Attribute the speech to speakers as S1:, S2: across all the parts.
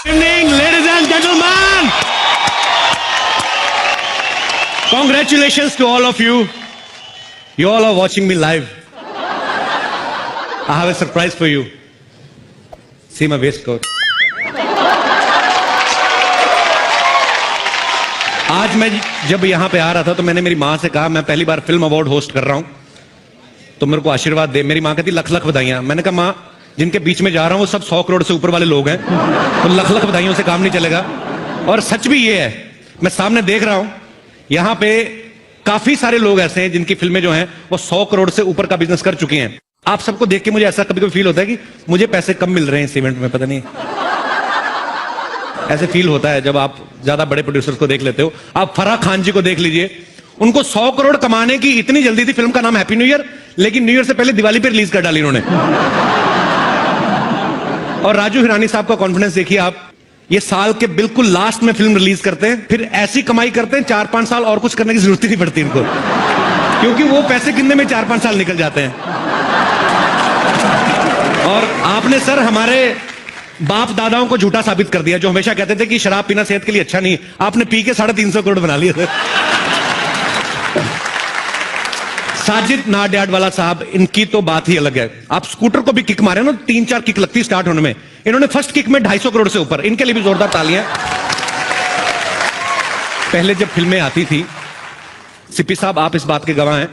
S1: Evening, ladies and gentlemen. Congratulations to all of you. You all are watching me live. I have a surprise for you. See my waistcoat. आज मैं जब यहां पे आ रहा था तो मैंने मेरी मां से कहा मैं पहली बार फिल्म अवार्ड होस्ट कर रहा हूं तो मेरे को आशीर्वाद दे। मेरी मां कहती लख लख बधाइयां। मैंने कहा मां जिनके बीच में जा रहा हूं वो सब 100 करोड़ से ऊपर वाले लोग हैं तो लख लख बधाइयों से काम नहीं चलेगा। और सच भी ये है, मैं सामने देख रहा हूं यहां पे काफी सारे लोग ऐसे हैं जिनकी फिल्में जो हैं वो 100 करोड़ से ऊपर का बिजनेस कर चुकी हैं। आप सबको देख के मुझे ऐसा कभी कभी फील होता है कि मुझे पैसे कम मिल रहे हैं इस इवेंट में, पता नहीं ऐसे फील होता है जब आप ज्यादा बड़े प्रोड्यूसर्स को देख लेते हो। आप फराह खान जी को देख लीजिए, उनको 100 करोड़ कमाने की इतनी जल्दी थी। फिल्म का नाम हैप्पी न्यू ईयर, लेकिन न्यू ईयर से पहले दिवाली पे रिलीज कर डाली इन्होंने। और राजू हिरानी साहब का कॉन्फिडेंस देखिए आप, ये साल के बिल्कुल लास्ट में फिल्म रिलीज करते हैं, फिर ऐसी कमाई करते हैं 4-5 साल और कुछ करने की जरूरत ही नहीं पड़ती इनको, क्योंकि वो पैसे गिनने में 4-5 साल निकल जाते हैं। और आपने सर हमारे बाप दादाओं को झूठा साबित कर दिया जो हमेशा कहते थे कि शराब पीना सेहत के लिए अच्छा नहीं। आपने पी के 350 करोड़ बना लिए थे। साजिद नाडियाडवाला साहब, इनकी तो बात ही अलग है। आप स्कूटर को भी किक मारे ना, 3-4 किक लगती स्टार्ट होने में, इन्होंने फर्स्ट किक में 250 करोड़ से ऊपर। इनके लिए भी जोरदार तालियां। पहले जब फिल्में आती थी, सीपी साहब आप इस बात के गवाह हैं,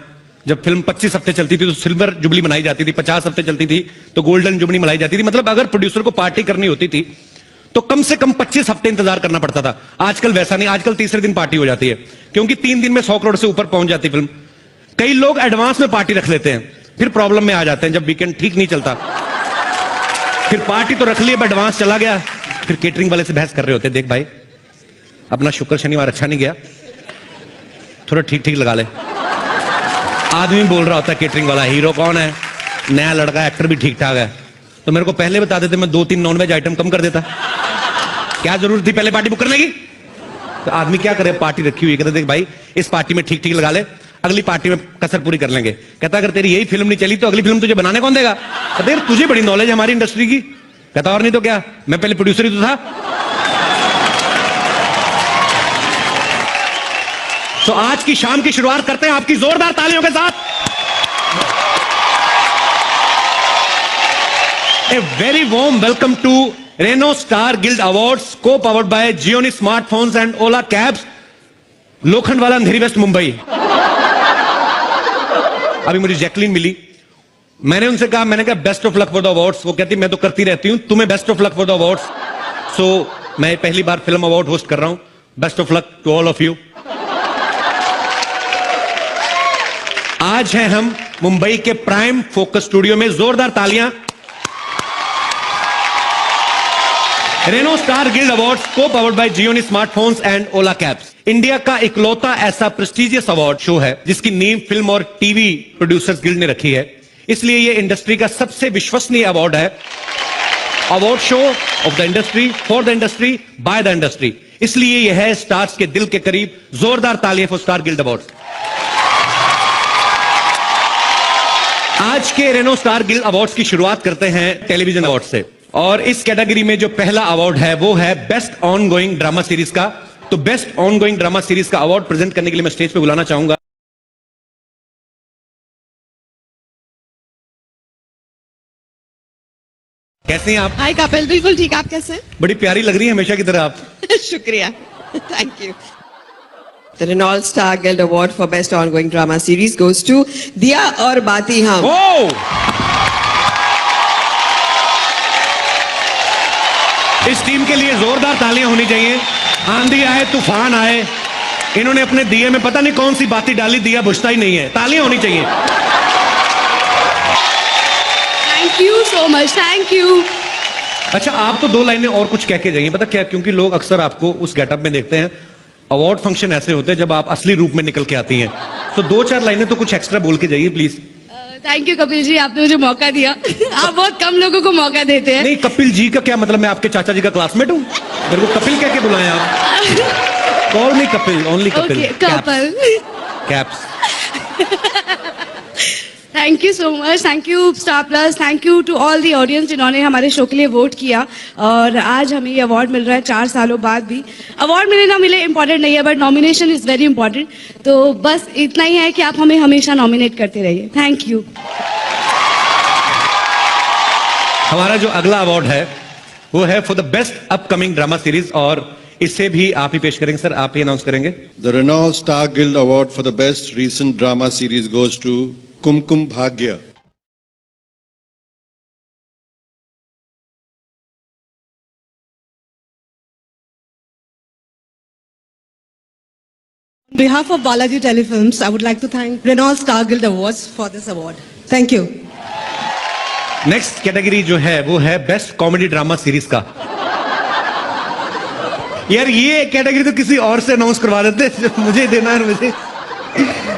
S1: जब फिल्म 25 हफ्ते चलती थी तो सिल्वर जुबली मनाई जाती थी, 50 हफ्ते चलती थी तो गोल्डन जुबली मनाई जाती थी। मतलब अगर प्रोड्यूसर को पार्टी करनी होती थी तो कम से कम 25 हफ्ते इंतजार करना पड़ता था। आजकल वैसा नहीं, आजकल तीसरे दिन पार्टी हो जाती है, क्योंकि 3 दिन में 100 करोड़ से ऊपर पहुंच जाती फिल्म। कई लोग एडवांस में पार्टी रख लेते हैं, फिर प्रॉब्लम में आ जाते हैं जब वीकेंड ठीक नहीं चलता। फिर पार्टी तो रख ली, अब एडवांस चला गया, फिर केटरिंग वाले से बहस कर रहे होते हैं, देख भाई अपना शुक्र शनिवार अच्छा नहीं गया, थोड़ा ठीक ठीक लगा ले। आदमी बोल रहा होता है केटरिंग वाला, हीरो कौन है, नया लड़का, एक्टर भी ठीक ठाक है, तो मेरे को पहले बता देते, मैं 2-3 नॉनवेज आइटम कम कर देता। क्या जरूरत थी पहले पार्टी बुक करने की? तो आदमी क्या करे, पार्टी रखी हुई, कहते देख भाई इस पार्टी में ठीक ठीक लगा ले, अगली पार्टी में कसर पूरी कर लेंगे। कहता अगर तेरी यही फिल्म नहीं चली तो अगली फिल्म तुझे बनाने कौन देगा? कहते यार तुझे बड़ी नॉलेज है हमारी इंडस्ट्री की। कहता और नहीं तो क्या, मैं पहले प्रोड्यूसर ही तो था। तो आज की शाम की शुरुआत करते हैं आपकी जोरदार तालियों के साथ। A very warm welcome to Renault star guild awards, co powered by Gionee smartphones and Ola cabs, Lokhandwala Andheri west Mumbai. अभी मुझे जैकलीन मिली, मैंने उनसे कहा, मैंने कहा best of luck for the awards. वो कहती मैं तो करती रहती हूं, तुम्हें best of luck for the awards. So मैं पहली बार फिल्म अवार्ड होस्ट कर रहा हूं, best of luck to all of you. आज हैं हम मुंबई के प्राइम फोकस स्टूडियो में, जोरदार तालियां। Reno star guild awards, co powered by Gionee smartphones and Ola cabs, India का इकलौता ऐसा प्रेस्टिजियस अवार्ड शो है जिसकी नींव फिल्म और टीवी प्रोड्यूसर्स गिल्ड ने रखी है। इसलिए यह इंडस्ट्री का सबसे विश्वसनीय अवार्ड है, award show off the industry, for the industry, by the industry. इसलिए यह है स्टार्स के दिल के करीब। जोरदार तालियां फॉर स्टार गिल्ड अवार्ड। आज के रेनो स्टार गिल्ड अवार्ड्स की शुरुआत करते हैं टेलीविजन अवार्ड से, और इस कैटेगरी में जो पहला अवार्ड है वो है best on going drama series का। तो best on going drama series का अवार्ड प्रेजेंट करने के लिए मैं स्टेज पे बुलाना चाहूंगा कैसे हैं आप?
S2: हाय कपिल, बिल्कुल ठीक, आप कैसे?
S1: बड़ी प्यारी लग रही है हमेशा की तरह आप।
S2: शुक्रिया, thank you. The Renault Star Guild Award for Best Ongoing Drama Series goes to दिया और बाती हम।
S1: इस टीम के लिए जोरदार तालियां होनी चाहिए। आंधी आए तूफान आए, इन्होंने अपने दिए में पता नहीं कौन सी बाती डाली, दिया बुझता ही नहीं है। तालियां होनी चाहिए।
S2: Thank you so much, thank you.
S1: अच्छा आप तो 2 लाइनें और कुछ कह के जाइए, पता क्या, क्योंकि लोग अक्सर आपको उस गेटअप में देखते हैं। अवार्ड फंक्शन ऐसे होते हैं जब आप असली रूप में निकल के आती हैं, तो 2-4 लाइनें तो कुछ एक्स्ट्रा बोल के जाइए please.
S2: Thank you Kapil ji, आपने मुझे मौका दिया। आप बहुत कम लोगों को मौका देते हैं।
S1: नहीं, कपिल जी का क्या मतलब, मैं आपके चाचा जी का क्लासमेट हूँ? मेरे को कपिल कह के बुलाएं आप। Call me Kapil, only Kapil.
S2: Kapil
S1: caps.
S3: Thank you so much, thank you Star Plus, thank you to all the audience जिन्होंने हमारे शो के लिए वोट किया। और आज हमें ये अवार्ड मिल रहा है 4 सालों बाद भी। अवार्ड मिले ना मिले इम्पोर्टेंट नहीं है, but nomination is very important. तो बस इतना ही है कि आप हमें हमेशा नॉमिनेट करते रहिए। Thank you.
S1: हमारा जो अगला अवार्ड है वो है for the best upcoming drama series, और इसे भी आप ही पेश करेंगे सर, आप ही अनाउंस करेंगे।
S4: The Renault Star Guild Award for the best recent drama series goes to Kumkum Bhagya.
S5: On behalf of Balaji Telefilms, I would like to thank Renault Star Guild Awards for this award. Thank you.
S1: Next category जो है वो है best comedy drama series का। यार ये category तो किसी और से अनाउंस करवा देते, मुझे देना है मुझे।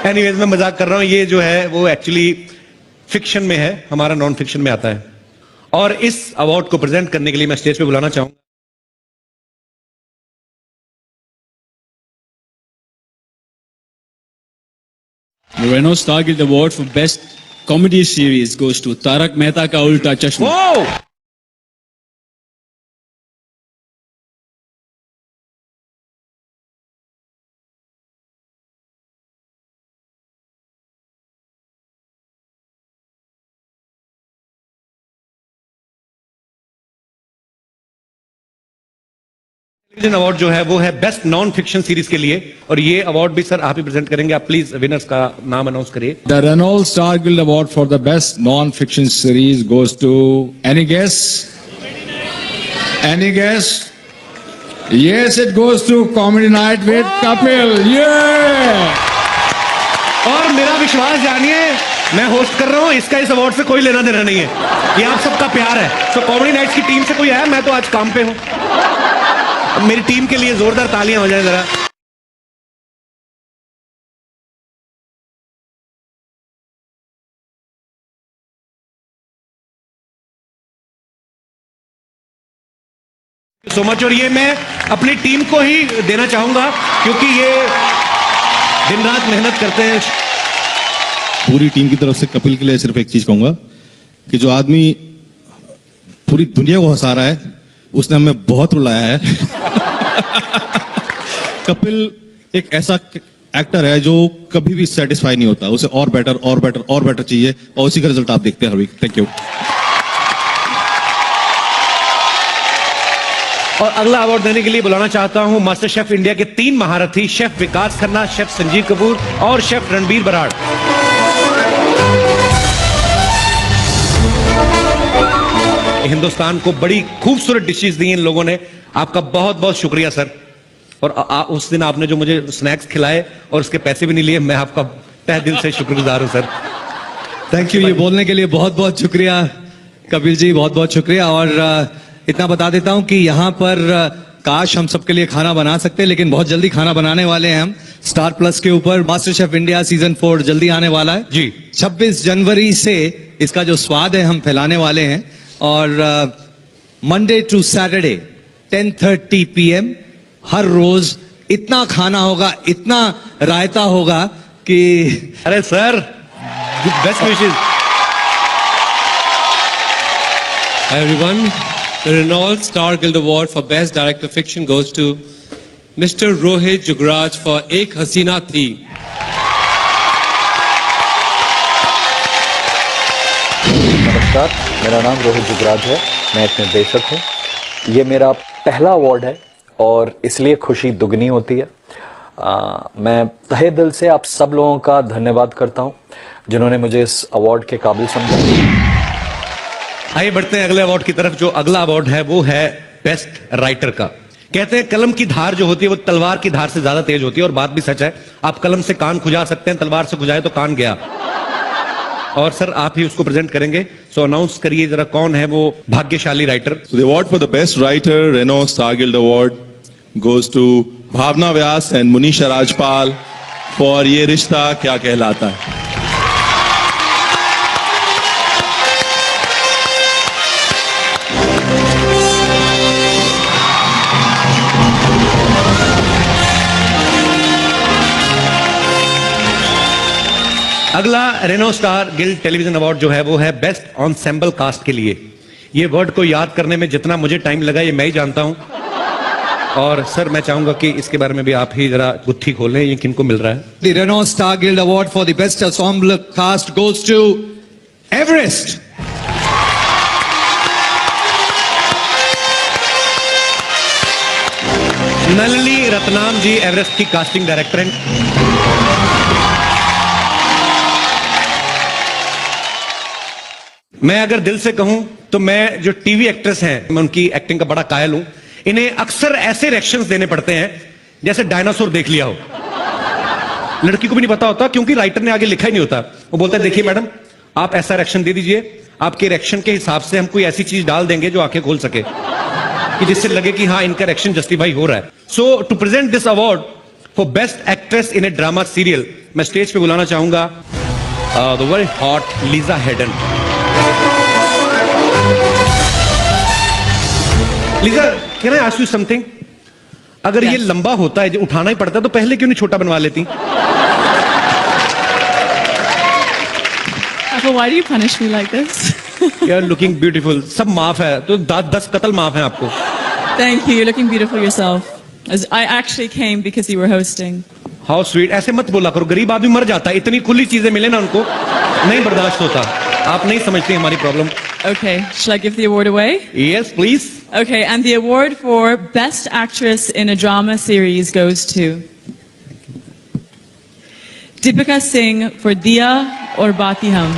S1: एनीवेज मैं मजाक कर रहा हूं, ये जो है वो एक्चुअली फिक्शन में है, हमारा नॉन फिक्शन में आता है। और इस अवार्ड को प्रेजेंट करने के लिए मैं स्टेज पे बुलाना चाहूंगा
S6: The Renault Star Guild Award for Best Comedy Series goes to Tarak Mehta Ka Ulta Chashma.
S1: Whoa! Television award जो है वो है बेस्ट नॉन फिक्शन सीरीज के लिए, और ये अवार्ड भी सर आप ही प्रेजेंट करेंगे। आप प्लीज विनर्स का नाम अनाउंस करिए।
S7: The Renault Star Guild Award for the best non-fiction series goes to any guess? Any guess? Yes, it goes to Comedy Night with Kapil. Yeah!
S1: और मेरा विश्वास जानिए, मैं होस्ट कर रहा हूं, इसका इस अवार्ड से कोई लेना देना नहीं है, ये आप सबका प्यार है। तो कॉमेडी नाइट्स की टीम से कोई आया, मैं तो आज काम पे हूं। मेरी टीम के लिए जोरदार तालियां हो जाए जरा। So much. और ये मैं अपनी टीम को ही देना चाहूंगा क्योंकि ये दिन रात मेहनत करते हैं।
S8: पूरी टीम की तरफ से कपिल के लिए सिर्फ एक चीज कहूंगा कि जो आदमी पूरी दुनिया को हंसा रहा है उसने हमें बहुत रुलाया है। कपिल एक ऐसा एक्टर है जो कभी भी सेटिस्फाई नहीं होता, उसे और बेटर और बेटर और बेटर चाहिए, और उसी का रिजल्ट आप देखते हैं हर वीक। Thank you.
S1: और अगला अवार्ड देने के लिए बुलाना चाहता हूं मास्टर शेफ इंडिया के 3 महारथी, शेफ विकास खन्ना, शेफ संजीव कपूर और शेफ रणबीर बराड़। हिंदुस्तान को बड़ी खूबसूरत डिशेस दी इन लोगों ने, आपका बहुत बहुत शुक्रिया सर। और उस दिन आपने जो मुझे स्नैक्स खिलाए और उसके पैसे भी नहीं लिए, मैं आपका तहे दिल से शुक्रगुजार हूं सर।
S9: थैंक यू, ये बोलने के लिए बहुत बहुत शुक्रिया कपिल जी, बहुत बहुत शुक्रिया। और इतना बता देता हूं कि यहाँ पर काश हम सबके लिए खाना बना सकते हैं, लेकिन बहुत जल्दी खाना बनाने वाले हैं हम। स्टार प्लस के ऊपर मास्टर शेफ इंडिया सीजन 4 जल्दी आने वाला है
S1: जी।
S9: 26 जनवरी से इसका जो स्वाद है हम फैलाने वाले हैं। और मंडे टू सैटरडे 10:30 PM हर रोज इतना खाना होगा, इतना रायता होगा कि
S1: अरे sir, best wishes.
S10: Hi everyone, the Renault Star Guild Award for Best Director Fiction goes to Mr. Rohit Jugraj for Ek Hasina Thi.
S11: नमस्कार, मेरा नाम रोहित जुगराज है, मैं एक निर्देशक हूँ। ये मेरा पहला अवार्ड है और इसलिए खुशी दुगनी होती है। मैं तहे दिल से आप सब लोगों का धन्यवाद करता हूँ जिन्होंने मुझे इस अवार्ड के काबिल समझा।
S1: आइए बढ़ते हैं अगले अवार्ड की तरफ। जो अगला अवार्ड है वो है बेस्ट राइटर का। कहते हैं कलम की धार जो होती है वो तलवार की धार से ज्यादा तेज होती है, और बात भी सच है। आप कलम से कान खुजा सकते हैं, तलवार से खुजाए तो कान गया। और सर आप ही उसको प्रेजेंट करेंगे, सो अनाउंस करिए जरा कौन है वो भाग्यशाली writer.
S4: So the award for the best writer, Renault Star Guild Award, goes to Bhavna Vyas and Munisha Rajpal for ये रिश्ता क्या कहलाता है।
S1: अगला Renault star Guild television award जो है वो है बेस्ट ऑनसेम्बल कास्ट के लिए। ये वर्ड को याद करने में जितना मुझे टाइम लगा ये मैं ही जानता हूं। और सर मैं चाहूंगा कि इसके बारे में भी आप ही जरा गुत्थी खोलें, ये किनको मिल रहा है?
S9: The Renault Star Guild Award for the Best Ensemble Cast goes to Everest.
S1: Nalini Ratnam ji Everest की कास्टिंग डायरेक्टर हैं। मैं अगर दिल से कहूं तो मैं जो टीवी एक्ट्रेस हैं मैं उनकी एक्टिंग का बड़ा कायल हूं। इन्हें अक्सर ऐसे रिएक्शंस देने पड़ते हैं जैसे डायनासोर देख लिया हो। लड़की को भी नहीं पता होता क्योंकि राइटर ने आगे लिखा ही नहीं होता। वो बोलता है देखिए मैडम आप ऐसा रिएक्शन दे दीजिए, आपके रिएक्शन के हिसाब से हम कोई ऐसी चीज डाल देंगे जो आंखें खोल सके कि जिससे लगे कि हाँ इनका रिएक्शन जस्टिफाई हो रहा है। So to present this award for best actress in a drama serial मैं स्टेज पे बुलाना चाहूंगा the very hot Lisa Haydon. Lisa can I ask you something? अगर ये लंबा होता है जो उठाना ही पड़ता है तो पहले क्यों नहीं छोटा बनवा लेती?
S12: Why do you punish me like this?
S1: You are looking beautiful. सब माफ है तो 10 कत्ल माफ है आपको।
S12: Thank you. You're looking beautiful yourself. As I actually came because you were hosting.
S1: How sweet. ऐसे मत बोला करो, गरीब आदमी मर जाता है। इतनी खुली चीजें मिले ना उनको नहीं बर्दाश्त होता। आप नहीं समझते हमारी problem.
S12: Okay. Shall I give the award away?
S1: Yes, please.
S12: Okay. And the award for Best Actress in a Drama Series goes to Deepika Singh for Diya Aur Baati Hum.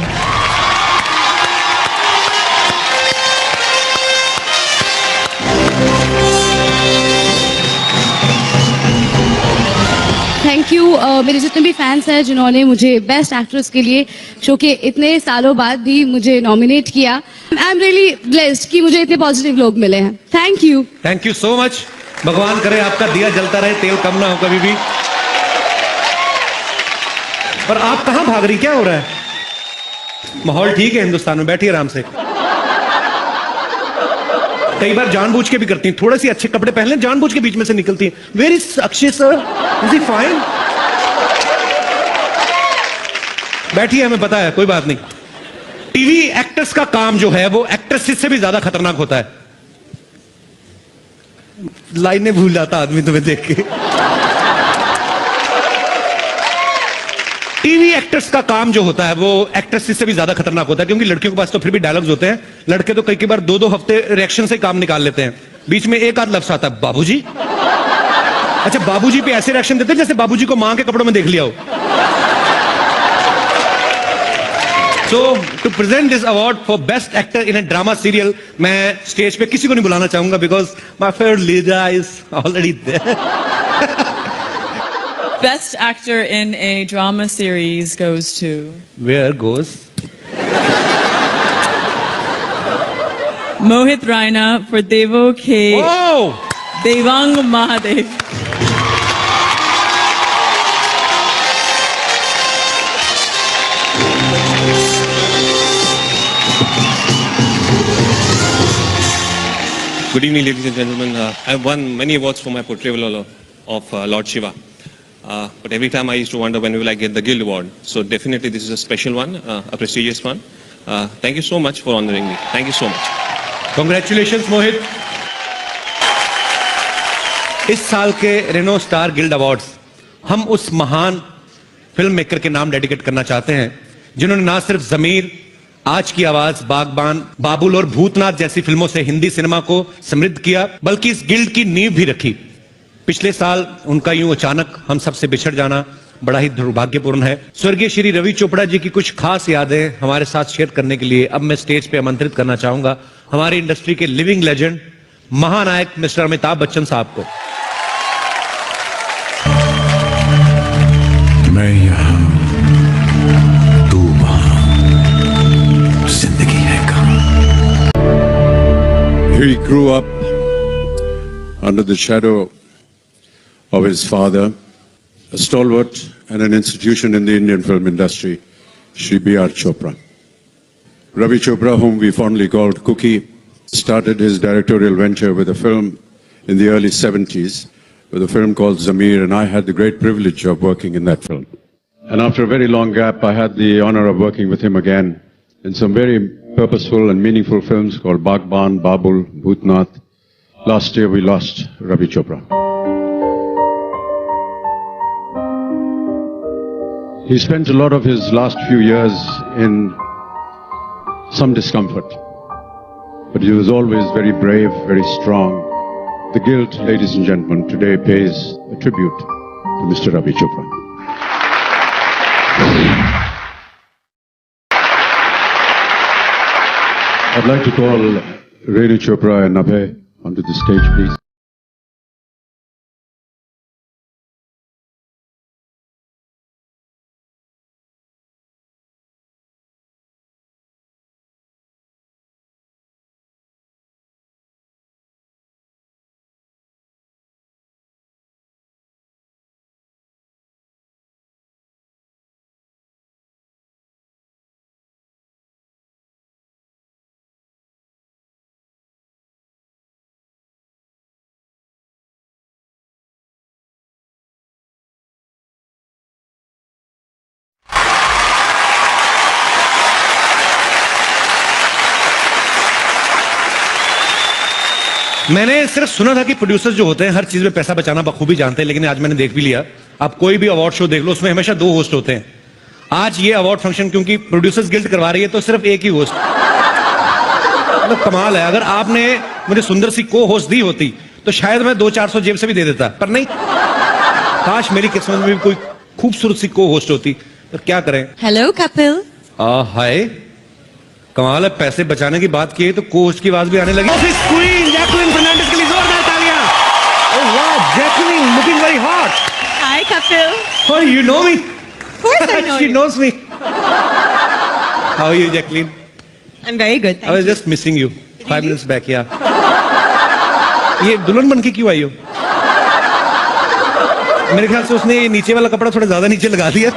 S3: Thank you मेरे जितने भी fans हैं जिन्होंने मुझे best actress के लिए show के इतने सालों बाद भी मुझे नॉमिनेट किया। आई एम रियली ब्लेस्ड कि मुझे इतने पॉजिटिव लोग मिले हैं। Thank you so much. भगवान करे आपका दिया जलता रहे, तेल कम ना हो कभी भी। और आप कहां भाग रही, क्या हो रहा है? माहौल ठीक है हिंदुस्तान में, बैठिए आराम से। कई बार जानबूझ के भी करती हैं, थोड़े से अच्छे कपड़े पहन लें, जानबूझ के बीच में से निकलती हैं। Where is Akshay sir, is he fine? बैठिए, हमें पता है, कोई बात नहीं। टीवी एक्टर्स का काम जो है वो एक्ट्रेसेस से भी ज्यादा खतरनाक होता है। लाइनें भूल जाता आदमी तुम्हें देख के। टीवी एक्टर्स का काम जो होता है वो एक्ट्रेसेस से भी ज्यादा खतरनाक होता है, क्योंकि लड़कियों के पास तो फिर भी डायलॉग्स होते हैं, लड़के तो कई बार 2-2 हफ्ते रिएक्शन से काम निकाल लेते हैं। बीच में एक आध लफ्ज आता है बाबूजी। अच्छा, बाबूजी पे ऐसे रिएक्शन देते हैं जैसे बाबूजी को मां के कपड़ों में देख लिया हो। So to present this award for best actor in a drama serial मैं स्टेज पे किसी को नहीं बुलाना चाहूंगा because my favourite Lisa is already there.
S12: Best actor in a drama series goes to...
S1: Where goes?
S12: Mohit Raina for Devo K.
S1: Oh!
S12: Devang Mahadev.
S10: Good evening, ladies and gentlemen. I have won many awards for my portrayal of Lord Shiva. But every time I used to wonder when will I get the Guild Award. So definitely this is a special one, a prestigious one. Thank you so much for honoring me. Thank you so much.
S1: Congratulations, Mohit. इस साल के Reno star guild awards हम उस महान film maker के नाम dedicate करना चाहते हैं जिन्होंने ना सिर्फ जमीर, आज की आवाज, बागबान, बाबुल और भूतनाथ जैसी फिल्मों से हिंदी सिनेमा को समृद्ध किया, बल्कि इस गिल्ड की नींव भी रखी। पिछले साल उनका यूं अचानक हम सबसे बिछड़ जाना बड़ा ही दुर्भाग्यपूर्ण है। स्वर्गीय श्री रवि चोपड़ा जी की कुछ खास यादें हमारे साथ शेयर करने के लिए अब मैं स्टेज पे आमंत्रित करना चाहूंगा हमारी इंडस्ट्री के लिविंग लेजेंड, महानायक मिस्टर अमिताभ बच्चन साहब को।
S13: मैं यहाँ, तू वहाँ, जिंदगी है कहाँ। He grew up under the shadow of his father, a stalwart and an institution in the Indian film industry, Shri B.R. Chopra. Ravi Chopra, whom we fondly called Cookie, started his directorial venture with a film in the early 70s, with a film called Zamir, and I had the great privilege of working in that film. And after a very long gap, I had the honor of working with him again in some very purposeful and meaningful films called Bagban, Babul, Bhutnath. Last year we lost Ravi Chopra. He spent a lot of his last few years in some discomfort. But he was always very brave, very strong. The Guild, ladies and gentlemen, today pays a tribute to Mr. Ravi Chopra. I'd like to call Renu Chopra and Abhay onto the stage, please.
S1: मैंने सिर्फ सुना था कि producers जो होते हैं हर चीज में पैसा बचाना बखूबी जानते हैं, लेकिन आज मैंने देख भी लिया। आप कोई भी अवार्ड शो देख लो, उसमें हमेशा 2 होस्ट होते हैं। आज ये अवार्ड फंक्शन क्योंकि प्रोड्यूसर्स गिल्ड करवा रही है तो सिर्फ एक ही होस्ट, मतलब कमाल है। अगर आपने मुझे सुंदर सी को होस्ट दी होती तो शायद मैं 200-400 जेब से भी दे देता, पर नहीं। काश मेरी किस्मत में भी कोई खूबसूरत सी को होस्ट होती, तो क्या करें।
S14: हेलो कपिल।
S1: हाय, कमाल है, पैसे बचाने की बात की है तो को होस्ट की आवाज भी आने लगी। क्वीन जैकलिन फर्नांडिस के लिए जोरदार तालियां। ओह वाह, Jacqueline looking very hot.
S14: Hi Kapil.
S1: Oh, you know me?
S14: Of course I know
S1: She
S14: you.
S1: knows me. How are you, Jacqueline?
S14: I'm very good.
S1: I was just missing you 5 minutes back. Yeah. ये दुल्हन बन के क्यों आई हो? मेरे ख्याल से उसने ये नीचे वाला कपड़ा थोड़ा ज्यादा नीचे लगा दिया।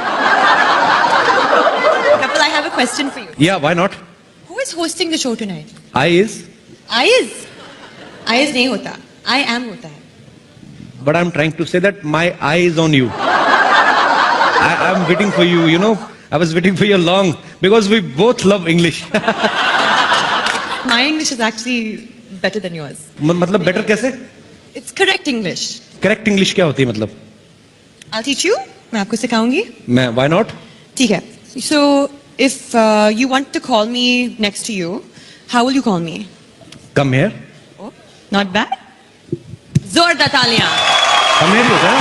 S14: Kapil, I have a question for you.
S1: Yeah, why not?
S14: Who is hosting the show tonight?
S1: I is.
S14: I is नहीं होता. I am होता है.
S1: But I'm trying to say that my eye is on you. I'm waiting for you, you know. I was waiting for you long because we both love English.
S14: My English is actually better than yours.
S1: मतलब better कैसे?
S14: It's correct English.
S1: Correct English क्या होती है मतलब?
S14: I'll teach you. मैं आपको सिखाऊंगी.
S1: मैं why not?
S14: ठीक है. So if you want to call me next to you, how will you call me?
S1: Come here.
S14: Oh, not bad. जोरदार तालियां.
S1: Come here होता है.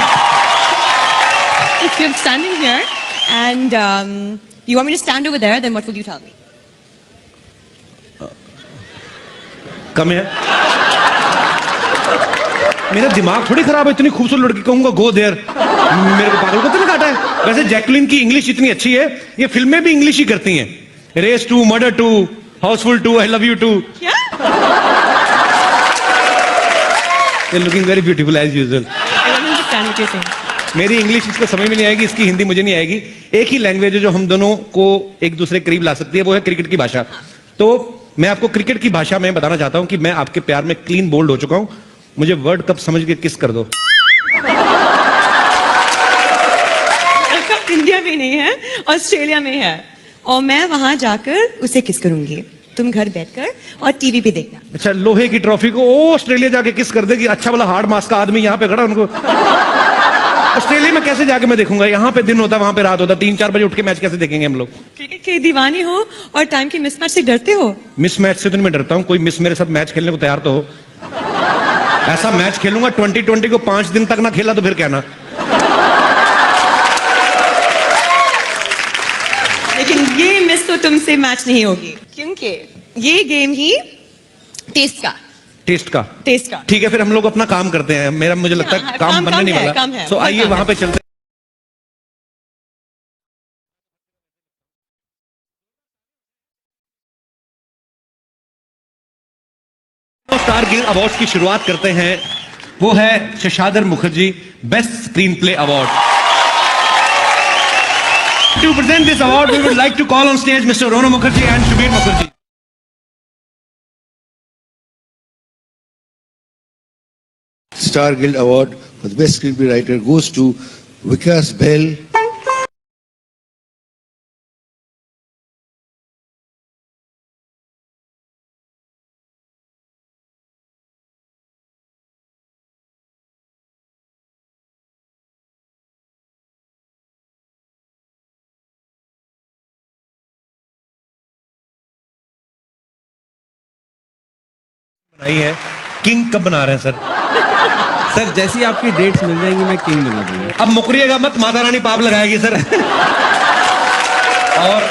S14: If you're standing here and you want me to stand over there, then what will you tell me?
S1: Come here. मेरा दिमाग थोड़ी खराब है, इतनी खूबसूरत लड़की कहूंगा गो देयर। मेरे को पागल को तो नहीं काटा है। वैसे जैकलिन की इंग्लिश इतनी अच्छी है, ये फिल्में भी इंग्लिश ही करती हैं। Race 2, Murder 2, Housefull 2, I love you 2।
S14: क्या?
S1: You're looking very beautiful as usual.
S14: I don't understand what you're saying.
S1: मेरी इंग्लिश इसको समझ में नहीं आएगी, इसकी हिंदी मुझे नहीं आएगी। एक ही लैंग्वेज है जो हम दोनों को एक दूसरे के करीब ला सकती है, वो है क्रिकेट की भाषा। तो मैं आपको क्रिकेट की भाषा में बताना चाहता हूं कि मैं आपके प्यार में क्लीन बोल्ड हो चुका हूं। मुझे वर्ल्ड कप समझ के किस कर दो।
S14: कप इंडिया में नहीं है, ऑस्ट्रेलिया में है, और मैं वहां जाकर उसे किस करूंगी। तुम घर बैठकर और टीवी पे देखना।
S1: अच्छा, लोहे की ट्रॉफी को ऑस्ट्रेलिया जाके किस कर देगी। अच्छा वाला हार्ड मास का आदमी यहाँ पे खड़ा, उनको ऑस्ट्रेलिया में कैसे जाके मैं देखूंगा। यहाँ पे दिन होता, वहां पे रात होता। 3-4 बजे उठ के मैच कैसे देखेंगे हम लोग।
S14: क्रिकेट के दीवाने हो और टाइम के मिसमैच से डरते हो।
S1: मिसमैच से तो मैं डरता हूँ, कोई मिस मेरे साथ मैच खेलने को तैयार तो हो। ऐसा मैच खेलूंगा 2020 को 5 दिन तक ना खेला तो फिर कहना।
S14: लेकिन ये मिस तो तुमसे मैच नहीं होगी, क्योंकि ये गेम ही टेस्ट का।
S1: ठीक है, फिर हम लोग अपना काम करते हैं। मुझे लगता है काम बनने नहीं वाला। सो आइए वहां पे चलते हैं। स्टार गिल्ड अवार्ड्स की शुरुआत करते हैं। वो है Shashadhar Mukherjee best screenplay award. To present this award, we would like to call on stage Mr. Rono Mukherjee and Shubir Mukherjee.
S15: Star Guild Award for the Best Screenplay Writer goes to Vikas Bell
S1: बनाई है, king कब बना रहे हैं sir?
S6: Sir जैसी आपकी dates मिल जाएंगी मैं किंग बना दूंगा।
S1: अब मुकरिएगा मत, माता रानी पाप लगाएगी सर। और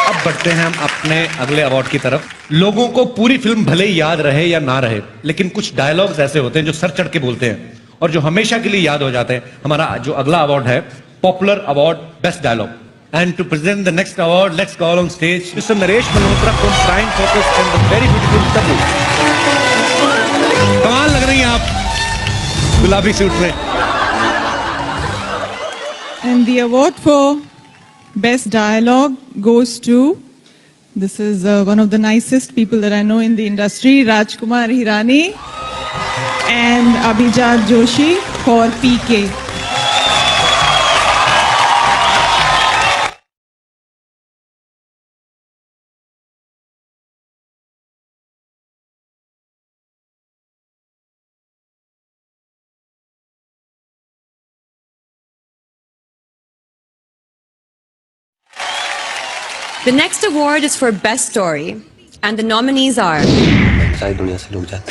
S1: अब बढ़ते हैं हम अपने अगले अवार्ड की तरफ। लोगों को पूरी फिल्म भले ही याद रहे या ना रहे, लेकिन कुछ डायलॉग्स ऐसे होते हैं जो सर चढ़ के बोलते हैं और जो हमेशा के लिए याद हो जाते हैं। हमारा जो अगला अवार्ड है, popular award best dialogue. And to present the next award, let's call on stage mister Naresh Malhotra from Prime Focus and the very beautiful Tabu. कमाल लग रही हैं आप गुलाबी सूट में।
S12: And the award for Best Dialogue goes to, this is one of the nicest people that I know in the industry, Rajkumar Hirani and Abhijat Joshi for PK.
S14: The next award is for Best Story, and the nominees are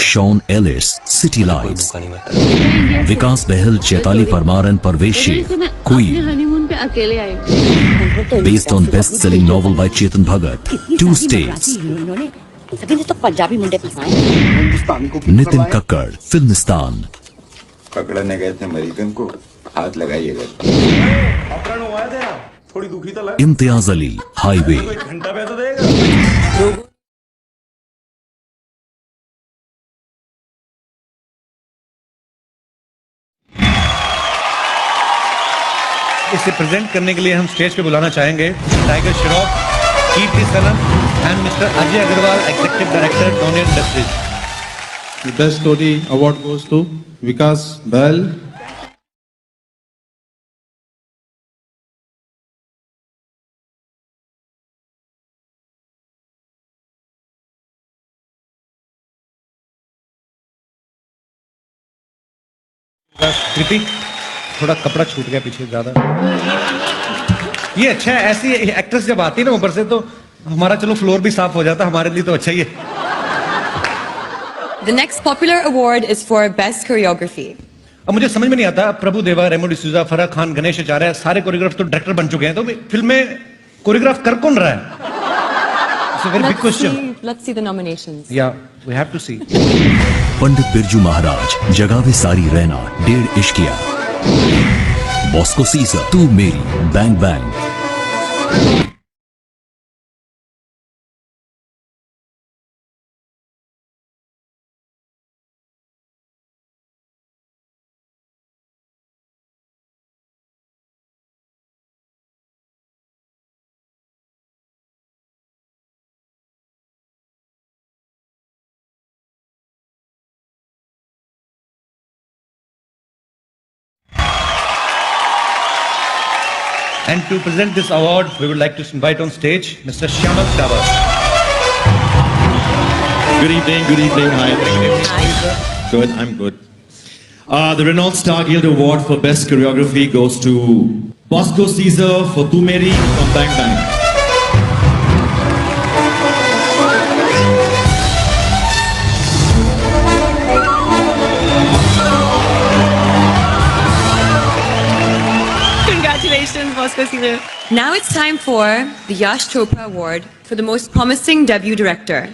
S16: Sean Ellis, City Lights, Vikas Behal, Chaitali Parmar and Parvesh Sheikh, Queen, based on best-selling novel by Chetan Bhagat, 2 states. Nitin Kakkar, Filmistan.
S17: पकड़ने गए थे American को, हाथ लगाइएगा। थोड़ी दुखी तो लग।
S16: इम्तियाज अली, हाईवे।
S17: घंटा पे तो देगा।
S1: इसे प्रेजेंट करने के लिए हम स्टेज पे बुलाना चाहेंगे Tiger Shroff, Kirti Sanam and mister Ajay Agarwal, executive director, डोनियन industries.
S8: The best story award goes to Vikas Behal.
S1: Kriti, थोड़ा कपड़ा छूट गया पीछे ज्यादा। ये अच्छा है, ऐसी एक्ट्रेस जब आती है ना ऊपर से तो हमारा चलो फ्लोर भी साफ हो जाता, हमारे लिए तो अच्छा ही है।
S14: The next popular award is for Best Choreography.
S1: अब मुझे समझ में नहीं आता, प्रभु देवा, रेमो डिसूजा, फराह खान, गणेश आचार्य, सारे कोरियोग्राफ तो डायरेक्टर बन चुके हैं, तो फिल्म में कोरियोग्राफ कर कौन रहा है? It's a very big question.
S14: Let's see the nominations.
S1: Yeah, we have to see.
S16: Pandit Birju Maharaj, जगावे सारी रहना, 1.5 इश्किया, बॉस्को सीजर, तू मेरी, bang bang.
S1: And to present this award, we would like to invite on stage Mr. Shyamak Davar.
S18: Good evening, good evening. Hi. Good, I'm good. The Renault Star Guild Award for Best Choreography goes to Bosco Caesar for Tu Meri from Bang Bang.
S14: Congratulations, Bosco Caesar. Now it's time for the Yash Chopra Award for the most promising debut director.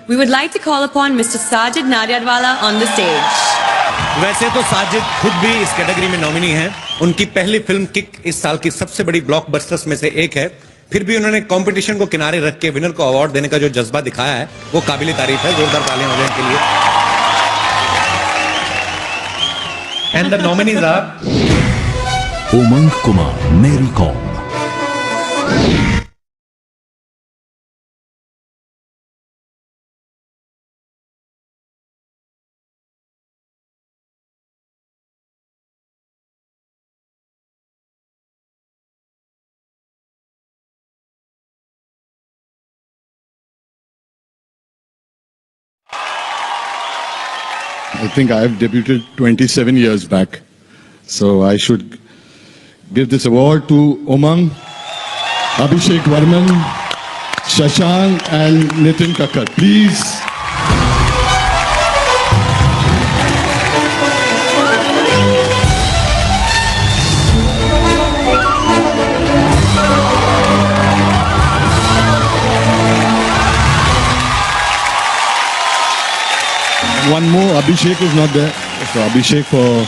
S14: We would like to call upon Mr. Sajid Nadyadwala on the stage.
S1: वैसे तो साजिद खुद भी इस category में nominee हैं। उनकी पहली film kick इस साल की सबसे बड़ी ब्लॉकबस्टर्स में से एक है। फिर भी उन्होंने कंपटीशन को किनारे रख के विनर को अवार्ड देने का जो जज्बा दिखाया है वो काबिल तारीफ है। जोरदार तालियां हो जाए इनके लिए। एंड द नॉमिनीज आर
S16: उमंग कुमार, मेरी com,
S7: I think I have debuted 27 years back. So I should give this award to Umang, Abhishek Varman, Shashank and Nitin Kakkar. Please one more. Abhishek is not there. So Abhishek for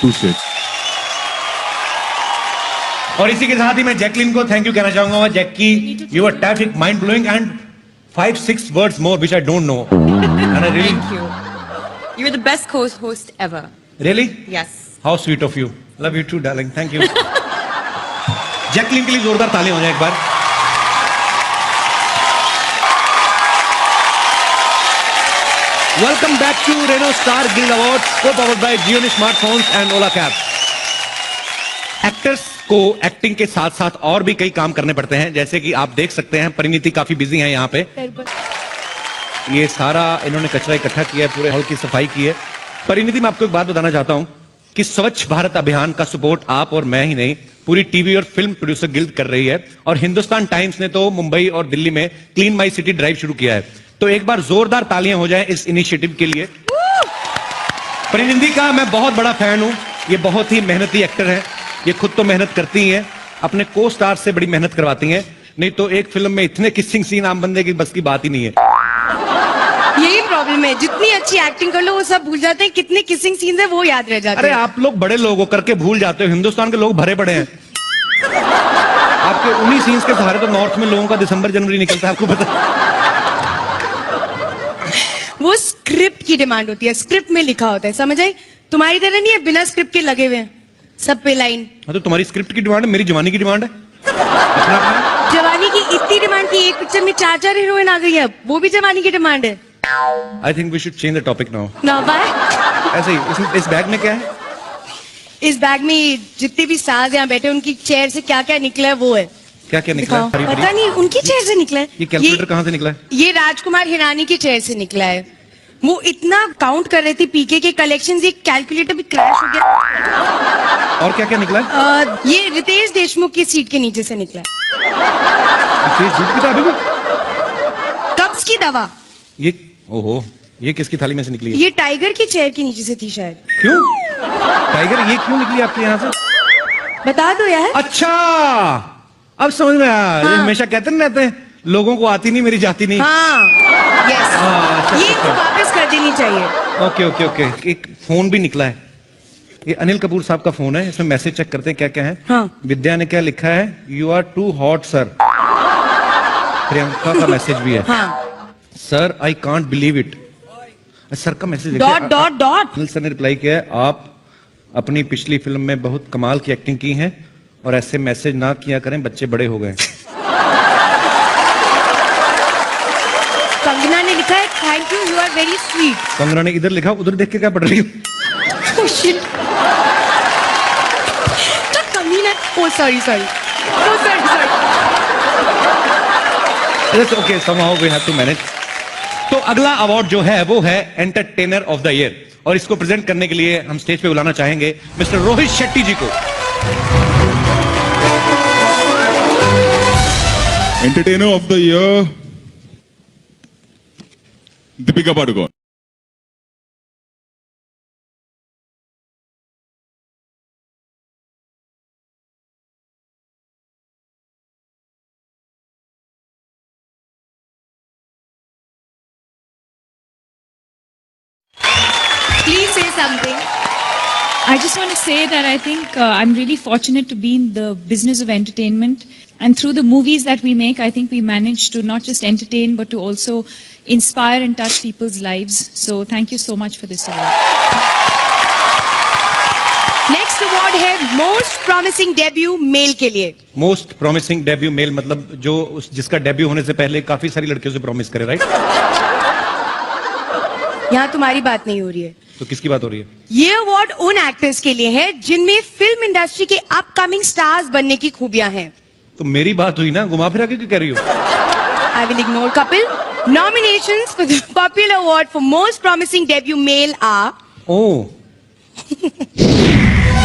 S7: 2 states.
S1: और इसी के साथ ही मैं Jacqueline को thank you कहना चाहूंगा. Jackie, you are terrific, mind blowing and 5-6 words more which I don't know. And I really,
S14: Thank you. You're the best co-host ever.
S1: really?
S14: Yes.
S1: How sweet of you. Love you too, darling. Thank you. Jacqueline के लिए जोरदार तालियां हो जाए एक बार. Welcome back to Renault Star Guild Awards, co-powered by Gionee Smartphones and Ola Cabs. Actors को acting के साथ साथ और भी कई काम करने पड़ते हैं, जैसे कि आप देख सकते हैं परिणीति काफी बिजी हैं यहाँ पे. ये सारा इन्होंने कचरा इकट्ठा किया है, पूरे हॉल की सफाई की है. परिणीति, मैं आपको एक बात बताना चाहता हूँ कि स्वच्छ भारत अभियान का सपोर्ट आप और मैं ही नहीं, पूरी टीवी और फिल्म प्रोड्यूसर गिल्ड कर रही है. और हिंदुस्तान टाइम्स ने तो मुंबई और दिल्ली में क्लीन माई सिटी ड्राइव शुरू किया है. तो एक बार जोरदार तालियां हो जाएं इस इनिशिएटिव के लिए. परिणीति का मैं बहुत बड़ा फैन हूं. ये बहुत ही मेहनती एक्टर है. ये खुद तो मेहनत करती ही हैं, अपने को स्टार से बड़ी मेहनत करवाती हैं. नहीं तो एक फिल्म में इतने किसिंग सीन आम बंदे की बस की बात ही नहीं है.
S3: यही प्रॉब्लम है, जितनी अच्छी एक्टिंग कर लो वो सब भूल जाते हैं. कितने किसिंग सीन्स है वो याद रह जाते
S1: अरे
S3: हैं.
S1: आप लोग बड़े लोग हो करके भूल जाते हो. हिंदुस्तान के लोग भरे पड़े हैं. आपके उन्हीं सीन्स के सहारे तो नॉर्थ में लोगों का दिसंबर जनवरी निकलता है, आपको पता.
S3: वो स्क्रिप्ट की डिमांड होती है, स्क्रिप्ट में लिखा होता है, समझ आई? तुम्हारी तरह नहीं है बिना स्क्रिप्ट के लगे हुए हैं सब पे लाइन.
S1: हाँ, तो तुम्हारी स्क्रिप्ट की डिमांड है, मेरी जवानी की डिमांड है.
S3: जवानी की इतनी डिमांड की एक पिक्चर में 4-4 हीरोइन आ गई है, वो भी जवानी की डिमांड है.
S1: I think we should change the topic now.
S3: ना बाय.
S1: ऐसे ही इस बैग में क्या है?
S3: इस बैग में जितने भी स्टार्स यहाँ बैठे उनकी चेयर से क्या क्या निकला है वो है.
S1: क्या क्या निकला है?
S3: पता नहीं, उनकी चेयर से निकला है.
S1: ये कैलकुलेटर कहाँ से निकला है?
S3: ये राजकुमार हिरानी की चेयर से निकला है. वो इतना काउंट कर रही थी पीके के कलेक्शंस, ये कैलकुलेटर भी क्रैश हो गया.
S1: और क्या क्या निकला है?
S3: ये रितेश देशमुख की सीट के नीचे से निकला है. कब्ज की दवा.
S1: ये ओहो, ये किसकी थाली में से निकली है?
S3: ये टाइगर की चेयर के नीचे से थी शायद.
S1: क्यों? टाइगर ये क्यों निकली आपके यहाँ से?
S3: बता दो यार.
S1: अच्छा, अब समझ में आया. ये हमेशा कहते नहीं रहते हैं लोगों को आती नहीं मेरी जाती नहीं.
S3: हाँ, यस. ये तो वापस कर देनी चाहिए.
S1: Okay okay okay. एक फोन भी निकला है. ये अनिल कपूर साहब का फोन है. इसमें मैसेज चेक करते हैं क्या क्या है.
S3: हाँ.
S1: विद्या ने क्या लिखा है? You are too hot sir. Priyanka का मैसेज भी है.
S3: हाँ.
S1: Sir I can't believe it. Sir का message
S3: dot dot dot.
S1: Anil sir ने रिप्लाई किया है, आप अपनी पिछली फिल्म में बहुत कमाल की एक्टिंग की है और ऐसे मैसेज ना किया करें, बच्चे बड़े हो गए.
S3: कंगना ने लिखा है thank you, you are very sweet.
S1: Kangana ने इधर लिखा, उधर देख के क्या पढ़ रही हो?
S3: कमीना. Oh sorry sorry. Oh sorry sorry.
S1: It's okay, somehow we have to manage. तो अगला अवार्ड जो है वो है एंटरटेनर ऑफ द ईयर, और इसको प्रेजेंट करने के लिए हम स्टेज पे बुलाना चाहेंगे मिस्टर रोहित शेट्टी जी को.
S4: Entertainer of the year Deepika Padukone.
S3: Please say something.
S19: I just want to say that I think I'm really fortunate to be in the business of entertainment. And through the movies that we make, I think we manage to not just entertain, but to also inspire and touch people's lives. So thank you so much for this award.
S3: Next award है most promising debut mail के लिए.
S1: Most promising debut mail मतलब जो जिसका debut होने से पहले काफी सारी लड़कियों से प्रॉमिस करे, राइट?
S3: यहाँ तुम्हारी बात नहीं हो रही है.
S1: तो किसकी बात हो रही है?
S3: ये अवार्ड उन एक्टर्स के लिए है जिनमें फिल्म इंडस्ट्री के अपकमिंग स्टार्स बनने की खूबियां हैं.
S1: तो मेरी बात हुई ना, घुमा फिरा के क्यों कह रही हो?
S3: I will ignore Kapil. Nominations for the popular award for most promising debut male are.
S1: Oh.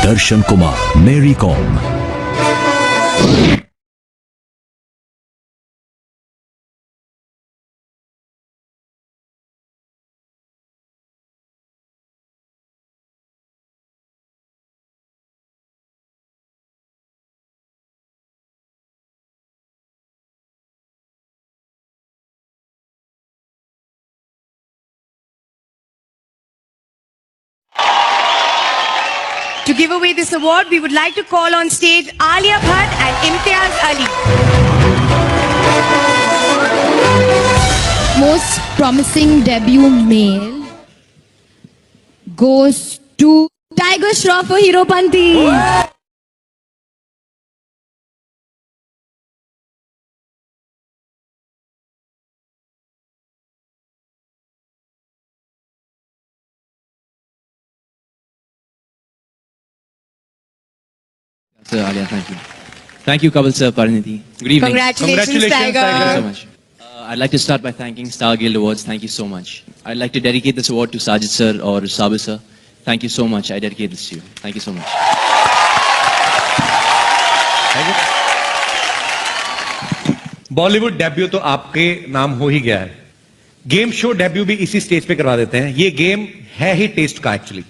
S16: दर्शन कुमार, मेरी com.
S20: To give away this award, we would like to call on stage Alia Bhatt and Imtiaz Ali.
S21: Most promising debut male goes to Tiger Shroff for Hero Panti.
S22: Sir, Alia, thank you. Thank you, Kapil sir, Parinidhi. Good evening.
S20: Congratulations, Tiger.
S22: Thank you so much. I'd like to start by thanking Star Guild Awards. Thank you so much. I'd like to dedicate this award to Sajid sir or Sabir sir. Thank you so much. I dedicate this to you. Thank you so much.
S1: Bollywood debut तो आपके नाम हो ही गया है, game show debut भी इसी stage पे करवा देते हैं. ये गेम है ही टेस्ट का एक्चुअली.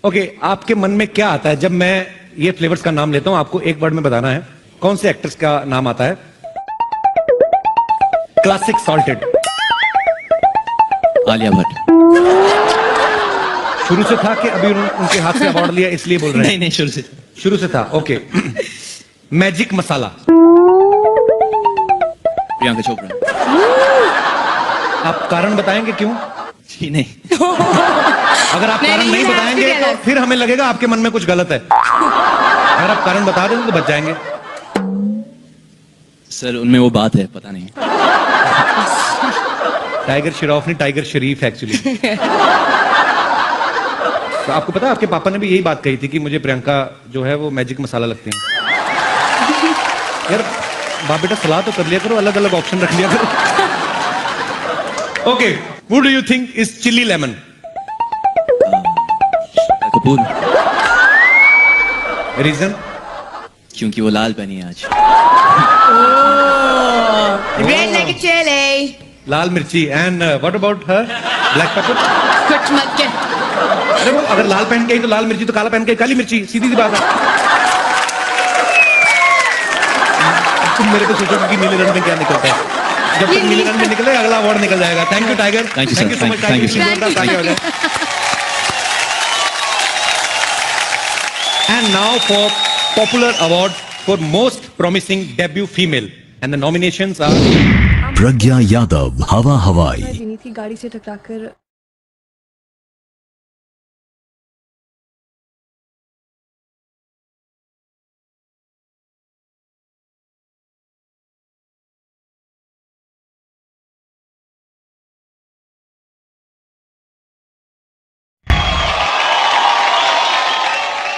S1: ओके, आपके मन में क्या आता है जब मैं ये फ्लेवर्स का नाम लेता हूं? आपको एक वर्ड में बताना है कौन से एक्टर्स का नाम आता है. Classic salted.
S22: आलिया भट्ट.
S1: शुरू से था कि अभी उनके हाथ से अवार्ड लिया इसलिए बोल रहे हैं?
S22: नहीं नहीं, शुरू से
S1: था. ओके. मैजिक मसाला.
S22: प्रियंका चोपड़ा.
S1: आप कारण बताएंगे क्यों?
S22: जी नहीं.
S1: अगर आप कारण नहीं बताएंगे तो फिर हमें लगेगा आपके मन में कुछ गलत है. अगर आप कारण बता देंगे तो बच जाएंगे.
S22: सर उनमें वो बात है, पता नहीं.
S1: टाइगर श्रॉफ नहीं, टाइगर शरीफ एक्चुअली. तो आपको पता है आपके पापा ने भी यही बात कही थी कि मुझे प्रियंका जो है वो मैजिक मसाला लगती है. यार बाप बेटा सलाह तो कर लिया करो, अलग अलग ऑप्शन रख लिया करो. Okay, who do you think is chili lemon?
S22: Kapoor.
S1: Reason?
S22: क्योंकि वो लाल पहनी है आज.
S20: Red like a chili.
S1: लाल मिर्ची. And what about her? Black pepper.
S20: कुछ मत के.
S1: अरे वो अगर लाल पहन के आई तो लाल मिर्ची, तो काला पहन के आई काली मिर्ची. सीधी सी बात है. तुम मेरे को सोचो कि नीले रंग में क्या निकलता है. जब तक नीले रंग में निकले अगला अवार्ड निकल जाएगा. Thank you tiger.
S22: Thank you
S1: so much. Thank you. And now for popular award for most promising debut female, and the nominations are
S16: प्रज्ञा यादव, हवा हवाई.
S23: जीनी थी गाड़ी से टकराकर.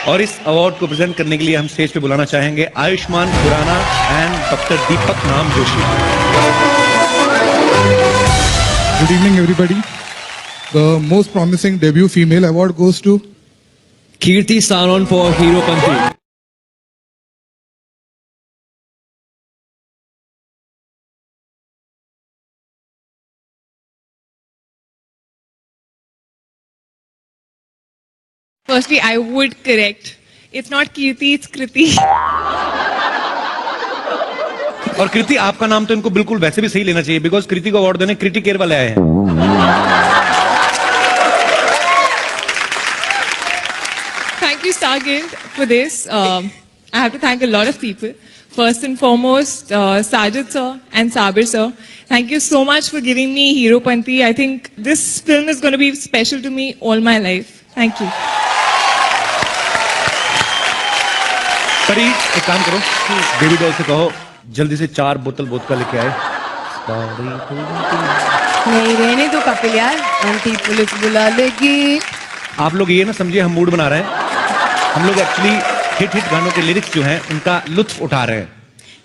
S1: और इस अवार्ड को प्रेजेंट करने के लिए हम स्टेज पे बुलाना चाहेंगे आयुष्मान खुराना एंड डॉक्टर दीपक नाम Joshi.
S24: Good evening, everybody. The most promising debut female award goes to
S22: Kirti Sanon for Hero Panti.
S12: Firstly, I would correct. It's not Kirti, it's Kriti.
S1: और कृति आपका नाम तो इनको बिल्कुल वैसे भी सही लेना चाहिए, बिकॉज कृति को अवार्ड देने कृति केयर वाले आए हैं.
S12: Thank you, Star Guild, for this. I have to thank a lot of people. First and foremost, Sajid sir and Sabir sir. Thank you so much for giving me Hero Panti. I think this film is going to be special to me all my life. Thank you.
S1: परी एक काम करो, baby doll से कहो जल्दी से 4 बोतल vodka लेके आए.
S20: नहीं रहने दो कपिल यार, आंटी पुलिस बुला लेगी.
S1: आप लोग ये ना समझिए हम मूड बना रहे हैं. हम लोग एक्चुअली हिट गानों के लिरिक्स जो हैं उनका लुत्फ उठा रहे हैं,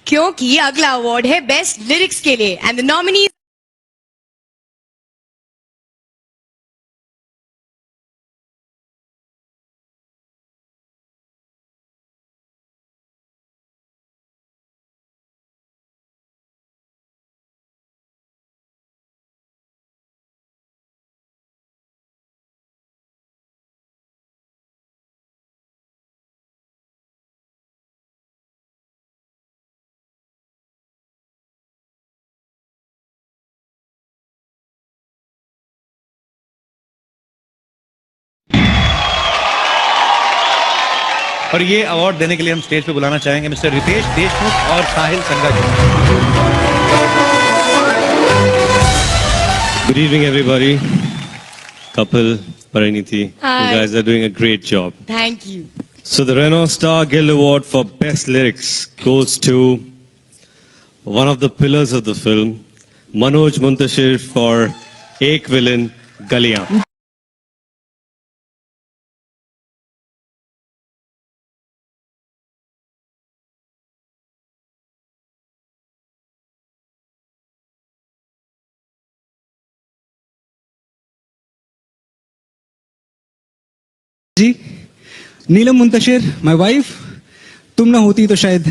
S20: क्योंकि अगला अवार्ड है बेस्ट लिरिक्स के लिए एंड द नॉमिनीज
S1: और ये अवार्ड देने के लिए हम स्टेज पे बुलाना चाहेंगे मिस्टर रितेश देशमुख और साहिल संगा जी।
S2: Good evening, everybody. Kapil, Pariniti,
S20: Hi.
S2: you guys are doing a great job.
S20: Thank you.
S2: So the Renault Star Guild Award for Best Lyrics goes to one of the pillars of the film, Manoj Muntashir for Ek Villain, Galiyan.
S5: जी, Neelam Muntashir, my wife, तुम ना होती तो शायद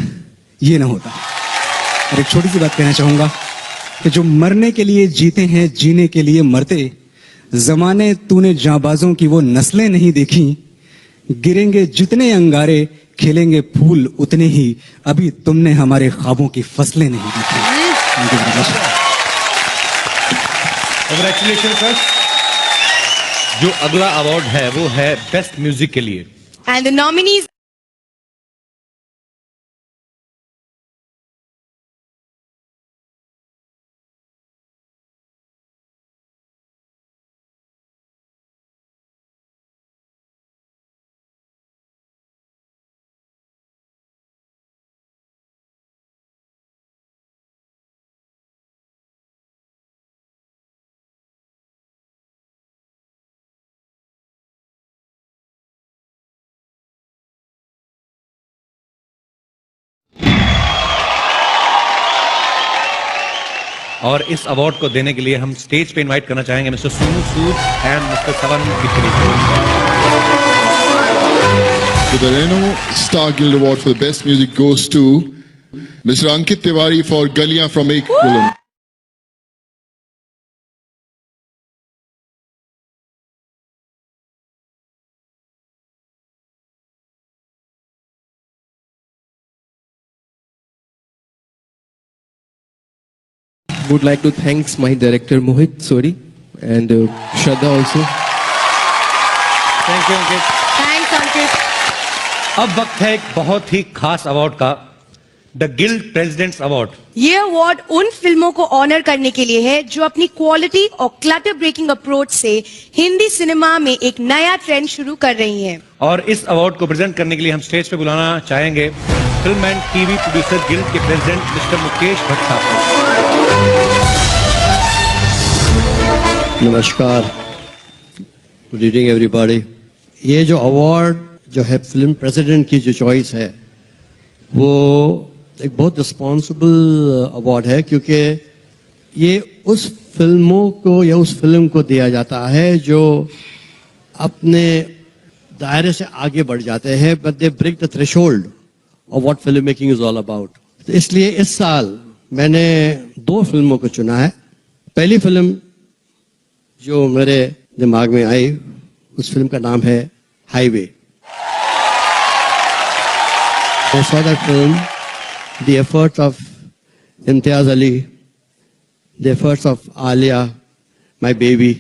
S5: ये ना होता। और एक छोटी सी बात कहना चाहूंगा कि जो मरने के लिए जीते हैं, जीने के लिए मरते, जमाने तूने जांबाजों की वो नस्लें नहीं देखी, गिरेंगे जितने अंगारे, खिलेंगे फूल उतने ही, अभी तुमने हमारे ख्वाबों की फसलें नहीं देखी।
S1: Congratulation sir. जो अगला अवार्ड है वो है बेस्ट म्यूजिक के लिए।
S20: And the nominees
S1: और इस अवार्ड को देने के लिए हम स्टेज पे इनवाइट करना चाहेंगे mister Sonu Sood and mister सवन बिखरी।
S7: So the Renault Star Guild Award for the Best Music goes to Mr. Ankit Tiwari for Galiyan from Ek Villain.
S11: Would like to thanks my director Mohit Sori and Shraddha also.
S1: Thank you Ankit.
S20: Thanks, Ankit.
S1: अब वक्त है एक बहुत ही खास award का, the guild presidents award.
S20: ये award उन फिल्मों को ऑनर करने के लिए है जो अपनी क्वालिटी और क्लटर ब्रेकिंग अप्रोच से हिंदी सिनेमा में एक नया ट्रेंड शुरू कर रही हैं।
S1: और इस अवार्ड को प्रेजेंट करने के लिए हम स्टेज पे बुलाना चाहेंगे film and TV producer guild के प्रेसिडेंट मिस्टर मुकेश भट्ट साहब।
S11: नमस्कार, गुड इवनिंग एवरीबॉडी। ये जो अवार्ड जो है फिल्म प्रेसिडेंट की जो चॉइस है वो एक बहुत रिस्पॉन्सिबल अवार्ड है, क्योंकि ये उस फिल्मों को या उस फिल्म को दिया जाता है जो अपने दायरे से आगे बढ़ जाते हैं, but they break the threshold of what film making is all about. इसलिए इस साल मैंने 2 फिल्मों को चुना है। पहली फिल्म जो मेरे दिमाग में आई, उस फिल्म का नाम है highway. I saw that film, the efforts of Imtiaz Ali, the efforts of Alia, my baby,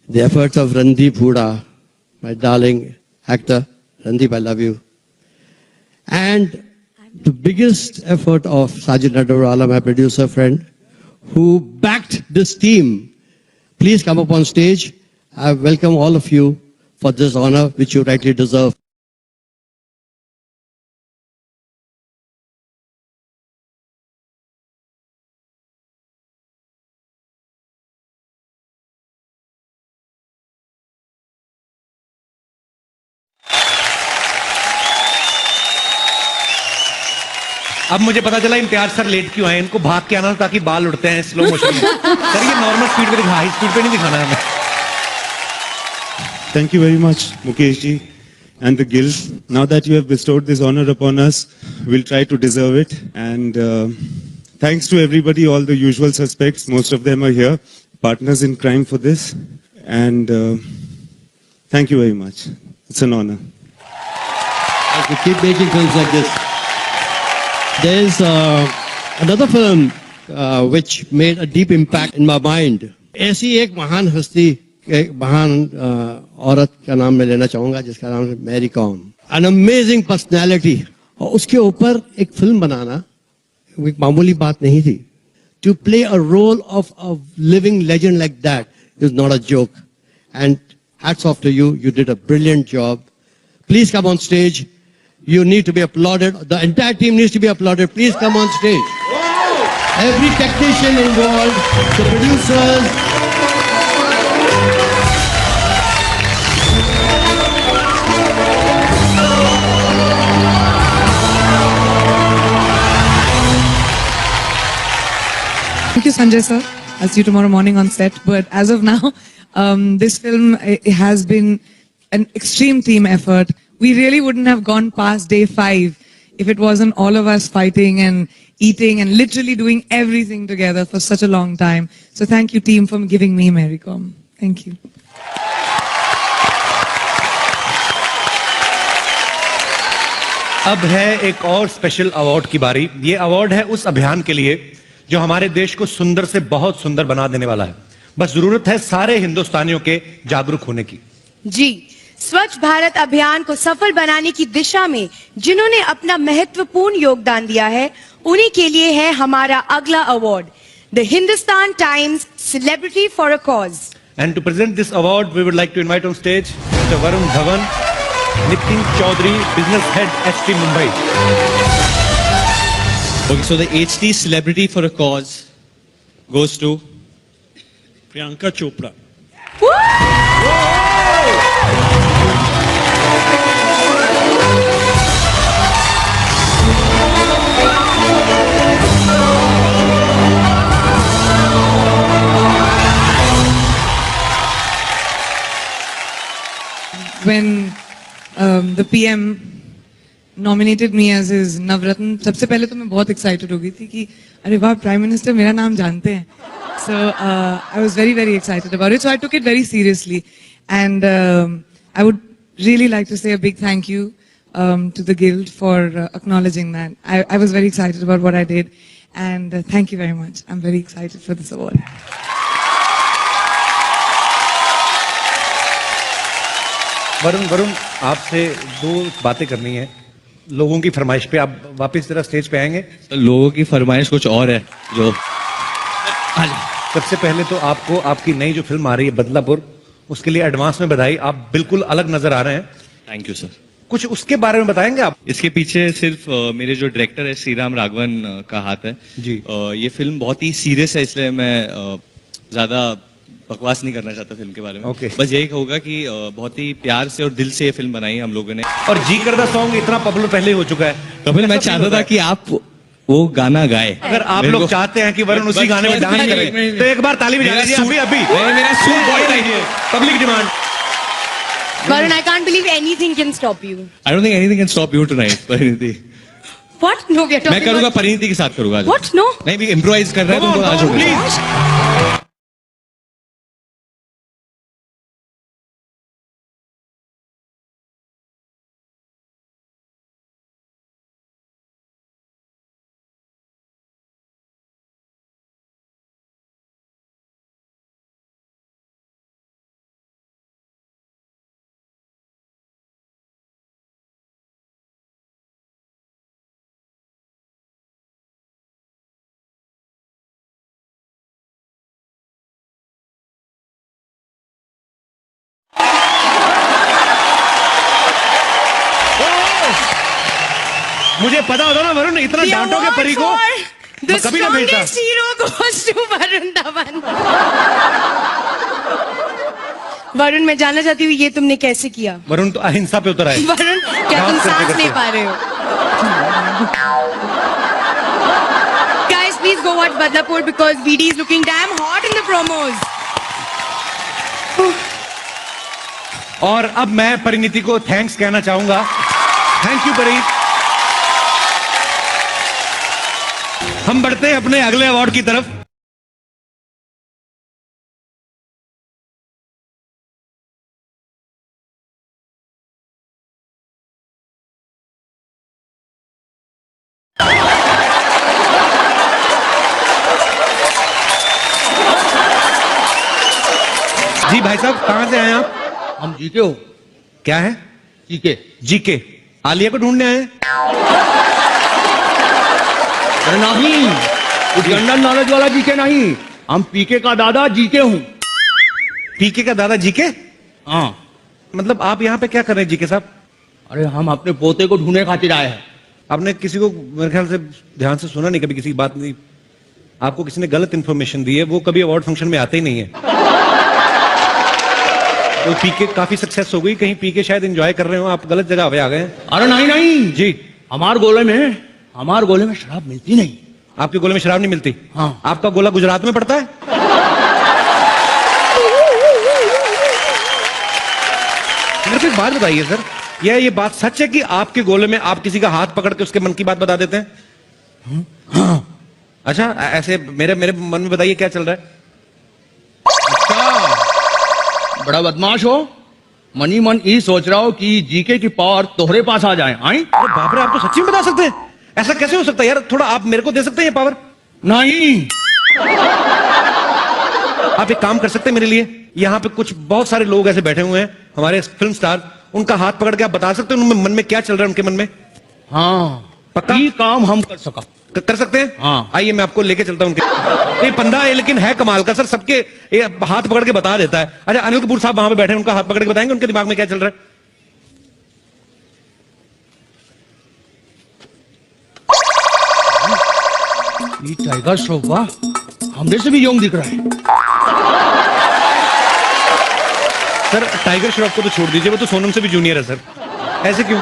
S11: the efforts of Randeep Hooda, my darling actor. Randeep, I love you. And the biggest effort of Sajid Nadawala, my producer friend, who backed this team. Please come up on stage. I welcome all of you for this honor which you rightly deserve.
S1: अब मुझे पता चला Imtiaz sir late क्यों आए, इनको भाग के आना ताकि बाल उड़ते हैं स्लो मोशन में। सर ये नॉर्मल स्पीड पे दिखा, हाई स्पीड पे नहीं दिखाना हमें।
S23: Thank you very much, Mukesh ji and the Guild. Now that you have bestowed this honor upon us, we'll try to deserve it. And thanks to everybody, all the usual suspects. Most of them are here, partners in crime for this. And thank you very much. It's an honor.
S11: To keep making films like this. There's another film which made a deep impact in my mind. ऐसी एक महान हस्ती, एक महान औरत का नाम मैं लेना चाहूंगा जिसका नाम है Mary Kom. an amazing personality. और उसके ऊपर एक फिल्म बनाना एक मामूली बात नहीं थी. To play a role of a living legend like that is not a joke. And hats off to you. You did a brilliant job. Please come on stage. You need to be applauded. The entire team needs to be applauded. Please come on stage. Every technician involved, the producers.
S12: Thank you, Sanjay sir. I'll see you tomorrow morning on set. But as of now, this film has been an extreme team effort. We really wouldn't have gone past day 5 if it wasn't all of us fighting and eating and literally doing everything together for such a long time. So thank you, team, for giving me Mary Com. Thank you.
S1: अब है एक और special award की बारी. ये award है उस अभियान के लिए जो हमारे देश को सुंदर से बहुत सुंदर बना देने वाला है. बस जरूरत है सारे हिंदुस्तानियों के जागरूक होने की.
S20: जी, स्वच्छ भारत अभियान को सफल बनाने की दिशा में जिन्होंने अपना महत्वपूर्ण योगदान दिया है, उन्हीं के लिए है हमारा अगला award, the Hindustan times celebrity for a cause.
S1: And to present this award, we would like to invite on stage Mr. Varun Dhawan, Nitin Chaudhary, Business Head, HT Mumbai.
S22: Okay, so the HT Celebrity for a Cause goes to
S9: Priyanka Chopra.
S12: When the PM nominated me as his Navratna, सबसे पहले तो मैं बहुत excited हो गई थी कि अरे वाह Prime Minister मेरा नाम जानते हैं. So I was very, very excited about it. So I took it very seriously. And I would really like to say a big thank you to the Guild for acknowledging that. I was very excited about what I did. And thank you very much. I'm very excited for this award.
S1: Varun आपसे दो बातें करनी है. लोगों की फरमाइश पे आप वापस जरा स्टेज पे आएंगे.
S22: तो लोगों की फरमाइश कुछ और है जो
S1: सबसे पहले तो आपको आपकी नई जो फिल्म आ रही है बदलापुर, उसके लिए एडवांस में बधाई. आप बिल्कुल अलग नजर आ रहे हैं.
S22: Thank you sir.
S1: कुछ उसके बारे में बताएंगे आप?
S22: इसके पीछे सिर्फ मेरे जो डायरेक्टर है श्रीराम राघवन का हाथ है
S1: जी.
S22: ये फिल्म बहुत ही सीरियस है, इसलिए मैं ज्यादा बकवास नहीं करना चाहता फिल्म के बारे में.
S1: Okay.
S22: बस यही कहूंगा कि बहुत ही प्यार से और दिल से ये फिल्म बनाई हम लोगों ने.
S1: और जी करदा सॉन्ग इतना पॉपुलर पहले हो चुका है.
S22: कपिल, मैं चाहता था कि आप वो गाना गाए.
S1: अगर आप लोग चाहते हैं कि वरुण उसी गाने में डांस करे तो एक बार ताली बजा दीजिए. अभी अभी
S22: मेरा सूट बहुत चाहिए.
S1: Public demand.
S20: Varun, I can't believe anything can stop you.
S22: I don't think anything can stop you tonight, Parineeti.
S20: What? No, we are talking
S22: मैं करूंगा
S20: about...
S22: परिणीति के साथ करूंगा.
S20: What? No.
S22: नहीं भी इम्प्रोवाइज कर रहा है तुमको आज होगा.
S1: मुझे पता होता ना वरुण इतना डांटोगे परी को
S20: The
S1: कभी ना भेजता.
S20: strongest hero goes to Varun Dhawan. Varun, मैं जानना चाहती हूँ ये तुमने कैसे किया?
S1: वरुण तो अहिंसा पे उतर आए.
S20: वरुण, क्या तुम सांस ले पा रहे हो? Guys, please go watch Badlapur because VD is looking damn hot in the promos.
S1: और अब मैं परिणीति को थैंक्स कहना चाहूंगा. थैंक यू परी. हम बढ़ते हैं अपने अगले अवार्ड की तरफ. जी भाई साहब, कहां से आए आप?
S11: हम जीके हो.
S1: क्या है?
S11: जीके.
S1: जीके. आलिया को ढूंढने आए?
S6: अरे नहीं, वो जनरल नॉलेज वाला जीके नहीं, हम पीके का दादा जीके हूँ।
S1: पीके का दादा जीके?
S6: हाँ।
S1: मतलब आप यहाँ पे क्या कर रहे हैं जीके साहब?
S6: अरे हम अपने पोते को ढूंढने खातिर आए हैं।
S1: आपने किसी को मेरे ख्याल से ध्यान से सुना नहीं, कभी किसी की बात नहीं, आपको किसी ने गलत इंफॉर्मेशन दी है, वो कभी अवार्ड फंक्शन में आते ही नहीं है। तो पीके काफी सक्सेस हो गई, कहीं पीके शायद एंजॉय कर रहे हो, आप गलत जगह पे आ गए।
S6: अरे नहीं नहीं
S1: जी,
S6: हमारे गोले में शराब मिलती नहीं।
S1: आपके गोले में शराब नहीं मिलती?
S6: हाँ।
S1: आपका गोला गुजरात में पड़ता है? मेरे को एक बात बताइए सर, ये बात सच है कि आपके गोले में आप किसी का हाथ पकड़ के उसके मन की बात बता देते हैं?
S6: हाँ।
S1: अच्छा, ऐसे मेरे मन में बताइए क्या चल रहा है?
S6: अच्छा, बड़ा बदमाश हो। मनी मन ये सोच रहा हो कि जीके की पावर तोहरे पास आ जाए। आई?
S1: अरे बाप रे, आप तो सच्ची में बता सकते हैं? ऐसा कैसे हो सकता है यार? थोड़ा आप मेरे को दे सकते हैं ये पावर?
S6: नहीं।
S1: आप एक काम कर सकते हैं मेरे लिए? यहाँ पे कुछ बहुत सारे लोग ऐसे बैठे हुए हैं, हमारे फिल्म स्टार, उनका हाथ पकड़ के आप बता सकते हैं उनके मन में क्या चल रहा है उनके मन में?
S6: हाँ,
S1: पक्का?
S6: ये काम हम कर
S1: सकते हैं?
S6: हाँ।
S1: आइए मैं आपको लेके चलता हूँ उनके। ये बंदा है लेकिन है कमाल का सर, सबके ये हाथ पकड़ के बता देता है। अच्छा, अनिल कपूर साहब वहां पे बैठे हैं, उनका हाथ पकड़ के बताएंगे उनके दिमाग में क्या चल रहा है?
S6: ये टाइगर श्रॉफ वाह, हमने से भी यंग दिख रहा है।
S1: सर टाइगर श्रॉफ को तो छोड़ दीजिए, वो तो सोनम से भी जूनियर है सर। ऐसे क्यों?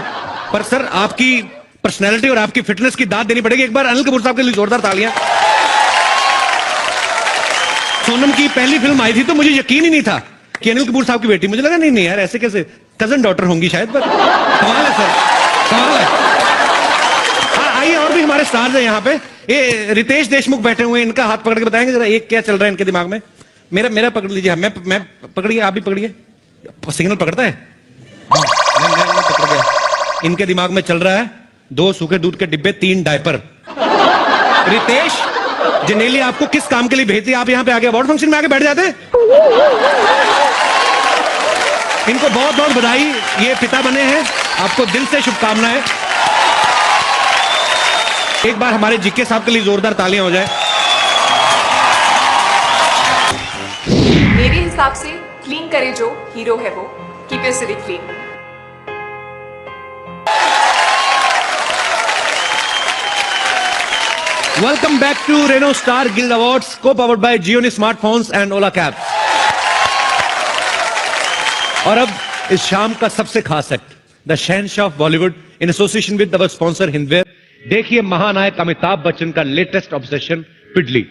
S1: पर सर आपकी पर्सनैलिटी और आपकी फिटनेस की दाद देनी पड़ेगी। एक बार अनिल कपूर साहब के लिए जोरदार तालियां। सोनम की पहली फिल्म आई थी तो मुझे यकीन ही नहीं था कि अनिल कपूर साहब की बेटी, मुझे लगा नहीं यार ऐसे कैसे, कजन डॉटर होंगी शायद, पर कमाल है सर, कमाल है। आइए, और भी हमारे स्टार्स हैं यहाँ पे। ये रितेश देशमुख बैठे हुए हैं, इनका हाथ पकड़ के बताएंगे जरा एक क्या चल रहा है इनके दिमाग में? मेरा पकड़ लीजिए। मैं पकड़िए, आप भी पकड़िए। सिग्नल पकड़ता है? मैं पकड़ गया। इनके दिमाग में चल रहा है 2 सूखे दूध के डिब्बे, 3 डायपर। रितेश जनेली आपको किस काम के लिए भेजती है? आप यहाँ पे आके अवार्ड फंक्शन में आके बैठ जाते हैं? इनको बहुत बहुत बधाई, ये पिता बने हैं, आपको दिल से शुभकामनाएं। एक बार हमारे जीके साहब के लिए जोरदार तालियां हो जाए।
S10: मेरे हिसाब से क्लीन करे जो हीरो है वो, keep your city clean.
S1: Welcome back to Renault Star Guild Awards, co-powered by Gioni Smartphones and Ola Cabs. और अब इस शाम का सबसे खास act, the Shahenshah of Bollywood, in association with our sponsor Hindware. देखिए महानायक अमिताभ बच्चन का लेटेस्ट ऑब्सेशन, पिडली।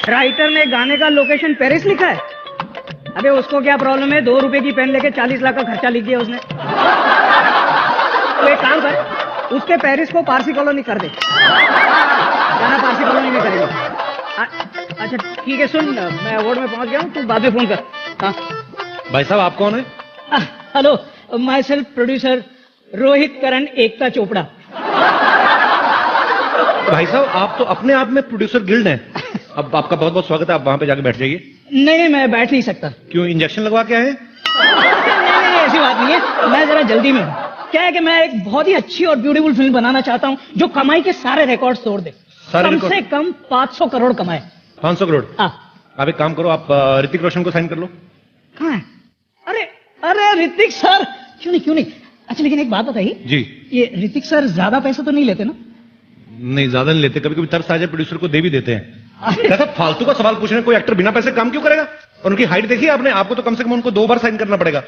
S8: राइटर ने गाने का लोकेशन पेरिस लिखा है। अबे उसको क्या प्रॉब्लम है, 2 रुपए की पेन लेके 40 लाख का खर्चा लिख दिया उसने। तो एक काम कर, उसके पेरिस को पारसी कॉलोनी कर दे। गाना पारसी कॉलोनी में करेगा। अच्छा ठीक है, सुन मैं अवार्ड में पहुंच गया हूँ, तू बाद में फोन कर। हाँ
S1: भाई साहब आप कौन है?
S8: Hello, myself producer Rohit Karan Ekta Chopra.
S1: भाई साहब आप तो अपने आप में प्रोड्यूसर गिल्ड हैं। अब आपका बहुत बहुत स्वागत है, आप वहां पे जाके बैठ जाइए।
S8: नहीं, मैं बैठ नहीं सकता।
S1: क्यों, इंजेक्शन लगवा के आए?
S8: नहीं, ऐसी बात नहीं है, मैं जरा जल्दी में हूँ। क्या है कि मैं एक बहुत ही अच्छी और ब्यूटीफुल फिल्म बनाना चाहता हूँ जो कमाई के सारे रिकॉर्ड तोड़ दे। कम से कम 500 करोड़ कमाए।
S1: 500 करोड़?
S8: हाँ।
S1: आप एक काम करो, आप ऋतिक रोशन को साइन कर लो।
S8: कहाँ है? अरे ऋतिक सर, क्यों नहीं। अच्छा लेकिन एक बात बताइए
S1: जी, ये
S8: ऋतिक सर ज्यादा पैसा तो नहीं लेते ना?
S1: नहीं, ज्यादा नहीं लेते, कभी कभी तरस आ जाए प्रोड्यूसर को दे भी देते हैं। कैसा फालतू का सवाल पूछ रहे हैं, कोई एक्टर बिना पैसे काम क्यों करेगा? और उनकी हाइट देखिए आपने, आपको तो कम से कम उनको 2 बार साइन करना पड़ेगा।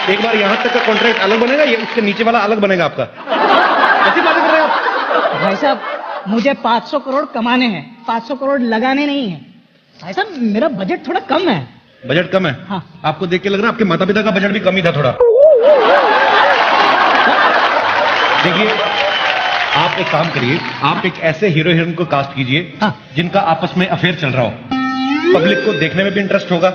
S1: एक बार यहां तक का कॉन्ट्रैक्ट अलग बनेगा, ये उसके नीचे वाला अलग बनेगा आपका। कैसी बातें कर रहे हैं आप?
S8: भाई साहब मुझे 500 करोड़ कमाने हैं, 500 करोड़ लगाने नहीं है। भाई साहब मेरा बजट थोड़ा कम है।
S1: बजट कम है? हाँ। आपको देख के लग रहा है आपके माता पिता का बजट भी कम ही था थोड़ा। देखिए आप एक काम करिए, आप एक ऐसे हीरो हीरोइन को कास्ट कीजिए जिनका आपस में अफेयर चल रहा हो। पब्लिक को देखने में भी इंटरेस्ट होगा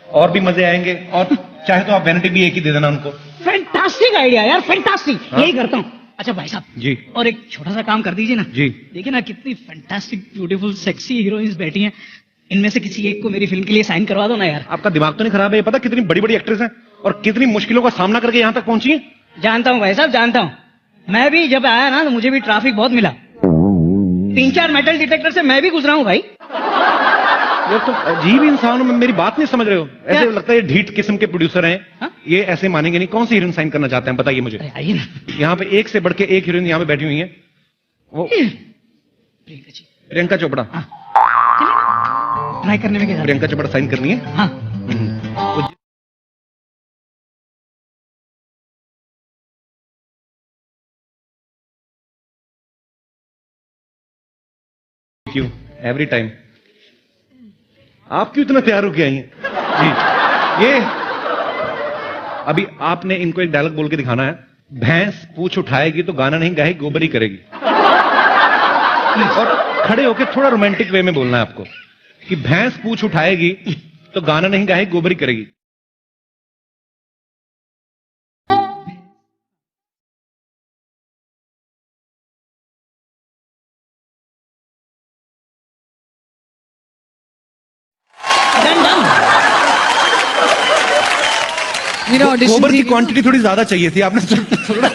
S1: और भी मजे आएंगे, और चाहे तो आप वैनिटी भी एक ही दे देना उनको।
S8: फैंटास्टिक आइडिया यार, फैंटास्टिक। यही करता हूँ। अच्छा भाई साहब
S1: जी,
S8: और एक छोटा सा काम कर दीजिए ना
S1: जी।
S8: देखिए ना कितनी फैंटास्टिक ब्यूटीफुल सेक्सी हीरोइंस बैठी हैं, इनमें से किसी एक को मेरी फिल्म के लिए साइन करवा दो ना यार।
S1: आपका दिमाग तो नहीं खराब है? ये पता कितनी बड़ी बड़ी एक्ट्रेस हैं और कितनी मुश्किलों का सामना करके यहाँ तक पहुंची है।
S8: जानता हूँ भाई साहब, जानता हूँ। मैं भी जब आया ना तो मुझे भी ट्रैफिक बहुत मिला, 3-4 मेटल डिटेक्टर से मैं भी गुजरा हूँ भाई।
S1: ये तो अजीब इंसान हो, मेरी बात नहीं समझ रहे हो। ऐसे लगता है ढीठ किस्म के प्रोड्यूसर हैं। ये ऐसे मानेंगे नहीं। कौन सी हीरोइन साइन करना चाहते हैं बताइए मुझे। यहाँ पे एक से बढ़ के एक हीरोइन यहाँ पे बैठी हुई है। वो प्रियंका चोपड़ा।
S8: ट्राई करने में क्या?
S1: प्रियंका चोपड़ा साइन करनी है।
S8: हाँ।
S1: क्यों एवरी टाइम आप क्यों इतना तैयार होके आई हैं? जी, ये अभी आपने इनको एक डायलॉग बोल के दिखाना है। भैंस पूछ उठाएगी तो गाना नहीं गाएगी, गोबर ही करेगी। और खड़े होके थोड़ा रोमांटिक वे में बोलना है आपको कि भैंस पूछ उठाएगी तो गाना नहीं गाएगी, गोबर ही करेगी। गोबर की क्वांटिटी थोड़ी ज्यादा चाहिए थी आपने थोड़ा।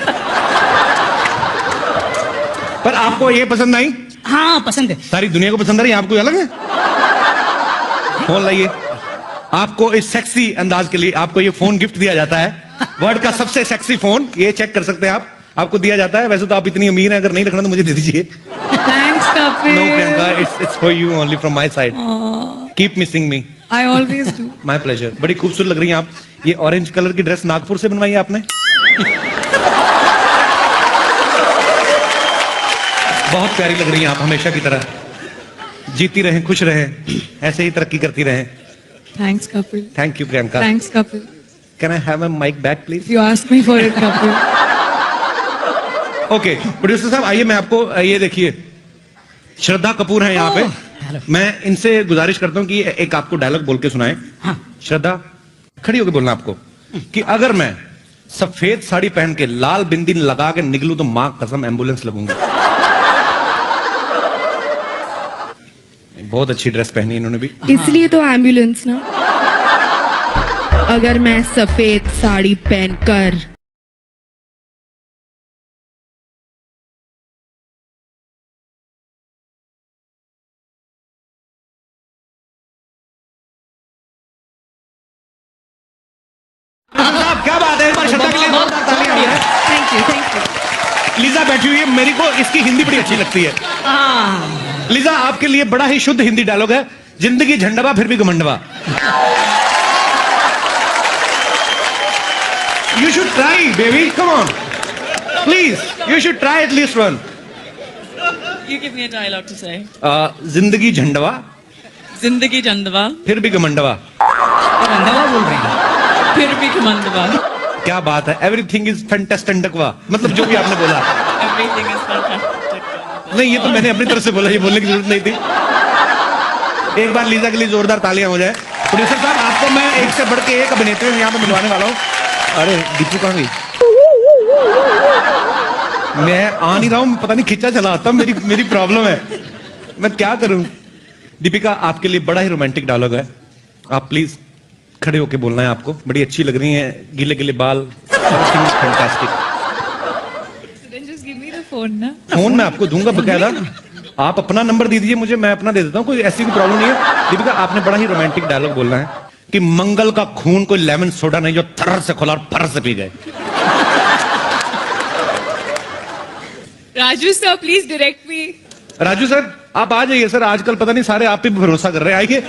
S1: पर आपको ये पसंद आई?
S8: हाँ पसंद है।
S1: सारी दुनिया को पसंद आ रही है, आपको अलग है? फोन लाइए। आपको इस सेक्सी अंदाज के लिए आपको ये फोन गिफ्ट दिया जाता है। वर्ल्ड का सबसे सेक्सी फोन, ये चेक कर सकते हैं आप, आपको दिया जाता है। वैसे तो आप इतनी अमीर हैं, अगर नहीं रखना तो मुझे दे दीजिए।
S19: Thanks, Kapil.
S1: No, Priyanka, it's for you only from my side. Keep missing me.
S19: I always do.
S1: My pleasure. बड़ी खूबसूरत लग रही हैं आप। ये ऑरेंज कलर की ड्रेस नागपुर से बनवाई है आपने? बहुत प्यारी लग रही हैं आप, हमेशा की तरह। जीती रहें, खुश रहें, ऐसे ही तरक्की करती रहें।
S12: Thanks, Kapil.
S1: Thank you, Priyanka.
S12: Thanks, Kapil.
S1: Can I have a mic back, please?
S12: You asked me for it, Kapil.
S1: Okay, producer साहब आइए, मैं आपको ये देखिए, श्रद्धा कपूर हैं यहाँ पे। मैं इनसे गुजारिश करता हूँ कि एक आपको डायलॉग बोल के सुनाएं। हाँ। श्रद्धा खड़ी होकर बोलना आपको कि अगर मैं सफेद साड़ी पहन के लाल बिंदी लगा के निकलूं तो मां कसम एम्बुलेंस लगूंगा। बहुत अच्छी ड्रेस पहनी इन्होंने भी।
S21: इसलिए तो एम्बुलेंस ना। अगर मैं सफेद साड़ी पहनकर
S1: क्या बात है, एक बार श्रद्धा के लिए
S21: थैंक यू।
S1: लीजा बैठी हुई है, मेरी को इसकी हिंदी बड़ी अच्छी लगती है। लीजा आपके लिए बड़ा ही शुद्ध हिंदी डायलॉग है। जिंदगी झंडवा फिर भी घमंडवा। You should try baby, come on please, you should try at least one.
S12: You give me a dialogue to say.
S1: जिंदगी झंडवा
S12: जिंदगी झंडवा
S1: फिर भी घमंडवा।
S12: घमंडवा बोल रहे हैं, फिर भी घमंडवा।
S1: क्या बात है, एवरीथिंग इज फैंटास्टिकवा, मतलब जो भी आपने बोला।
S12: Everything is fantastic.
S1: नहीं, ये तो मैंने अपनी तरफ से बोला, ये बोलने की जरूरत नहीं थी। एक बार लीजा के लिए जोरदार तालियां हो जाए। प्रोड्यूसर साहब, आपको मैं एक से बढ़ के एक अभिनेत्री यहाँ पे मिलवाने वाला हूँ। अरे दीपू कहाँ गई? मैं आ नहीं रहा हूँ, पता नहीं खिंचा चला आता, मेरी प्रॉब्लम है, मैं क्या करूं। दीपिका, आपके लिए बड़ा ही रोमांटिक डायलॉग है, आप प्लीज खड़े होके बोलना है आपको। बड़ी अच्छी लग रही हैं, गीले गीले बाल, fantastic.
S19: Then just give me the phone ना।
S1: फोन मैं आपको दूंगा बकायदा, आप अपना नंबर दे दीजिए मुझे, मैं अपना दे देता हूँ, कोई ऐसी कोई प्रॉब्लम नहीं है। दीपिका, आपने बड़ा ही रोमांटिक डायलॉग बोलना है कि मंगल का खून कोई लेमन सोडा नहीं जो थर्र से खोला और फर्र से पी गए।
S19: Raju sir, please direct me.
S1: Raju sir, आप आ जाइए सर, आजकल पता नहीं सारे आप पे भरोसा कर रहे हैं, आइए।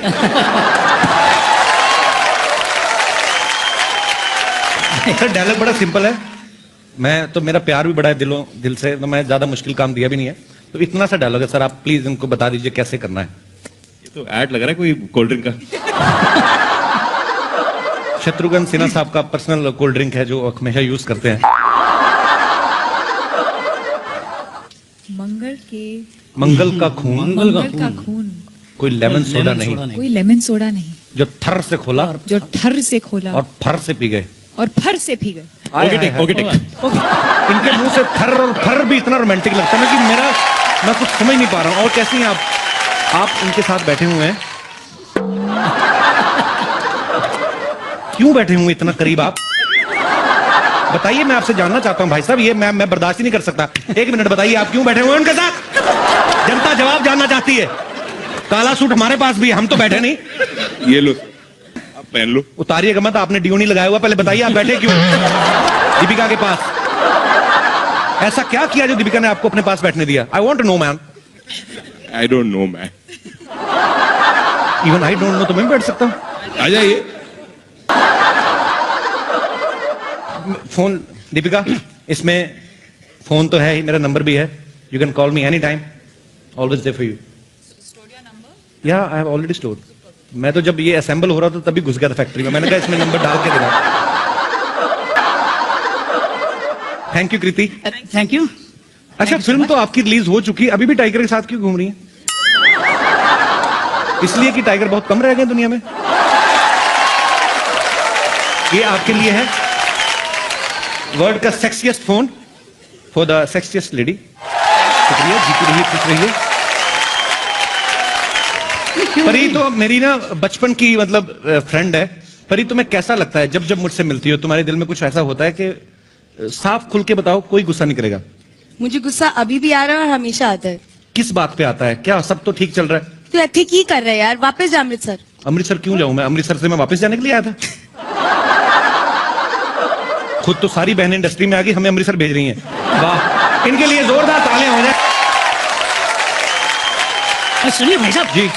S1: सर डायलॉग बड़ा सिंपल है, मैं तो, मेरा प्यार भी बड़ा है दिल से, तो मैं ज्यादा मुश्किल काम दिया भी नहीं है, तो इतना सा डायलॉग है सर, आप प्लीज इनको बता दीजिए कैसे करना है।
S2: ये तो ऐड लग रहा है कोई कोल्ड ड्रिंक का।
S1: शत्रुघ्न सिन्हा साहब का पर्सनल कोल्ड ड्रिंक है जो हमेशा यूज करते हैं। मंगल का खून कोई लेमन सोडा नहीं,
S19: कोई लेमन सोडा नहीं
S1: जो थर से खोला और फर से पी गए।
S19: और फर से पी गए।
S1: इनके मुंह से थर और फर भी इतना रोमांटिक लगता है कि मैं कुछ समझ नहीं पा रहा हूँ। और कैसी हैं आप इनके साथ बैठे हुए हैं, क्यों बैठे हुए इतना करीब आप? बताइए, मैं आपसे जानना चाहता हूं भाई साहब, ये मैं बर्दाश्त ही नहीं कर सकता। एक मिनट बताइए, आप क्यों बैठे हुए हैं उनके साथ? जनता जवाब जानना चाहती है। काला सूट हमारे पास भी है, हम तो बैठे नहीं।
S2: ये लो, आप पहन लो।
S1: उतारिएगा मत, आपने डियो नहीं लगाया हुआ, पहले बताइए आप बैठे क्यों दीपिका के पास? ऐसा क्या किया जो दीपिका ने आपको अपने पास बैठने दिया? I want to know ma'am.
S2: I don't know man.
S1: Even I don't know तो मैं बैठ सकता हूं।
S2: आ जाइए।
S1: फोन दीपिका, इसमें फोन तो है ही, मेरा नंबर भी है, you can call me any time, always there for you. या आई हैव ऑलरेडी स्टोर्ड। मैं तो जब ये असेंबल हो रहा था तभी घुस गया था फैक्ट्री में, मैंने कहा इसमें नंबर डाल के देना। Thank you Kriti.
S8: Thank you.
S1: अच्छा, फिल्म तो आपकी रिलीज हो चुकी, अभी भी टाइगर के साथ क्यों घूम रही है? इसलिए कि टाइगर बहुत कम रह गए दुनिया में। ये आपके लिए है वर्ल्ड का sexiest phone for the sexiest lady. शुक्रिया, जीती रहिए, खुश रहिए। परी तो मेरी ना बचपन की मतलब फ्रेंड है। परी, तुम्हें कैसा लगता है जब मुझसे मिलती हो? तुम्हारे दिल में कुछ ऐसा होता है कि साफ खुल के बताओ, कोई गुस्सा नहीं करेगा?
S20: मुझे गुस्सा अभी भी आ रहा है और हमेशा आता है।
S1: किस बात पे आता है? क्या सब तो ठीक चल रहा है?
S20: तो ठीक ही कर रहे यार, वापस जा अमृतसर।
S1: अमृतसर क्यों जाऊं मैं? अमृतसर से मैं वापस जाने के लिए आया था। खुद तो सारी बहनें इंडस्ट्री में आ गई, हमें अमृतसर भेज रही हैं। वाह, इनके लिए जोरदार तालियां हो जाए।
S8: सुनिए भाई साहब
S1: जी,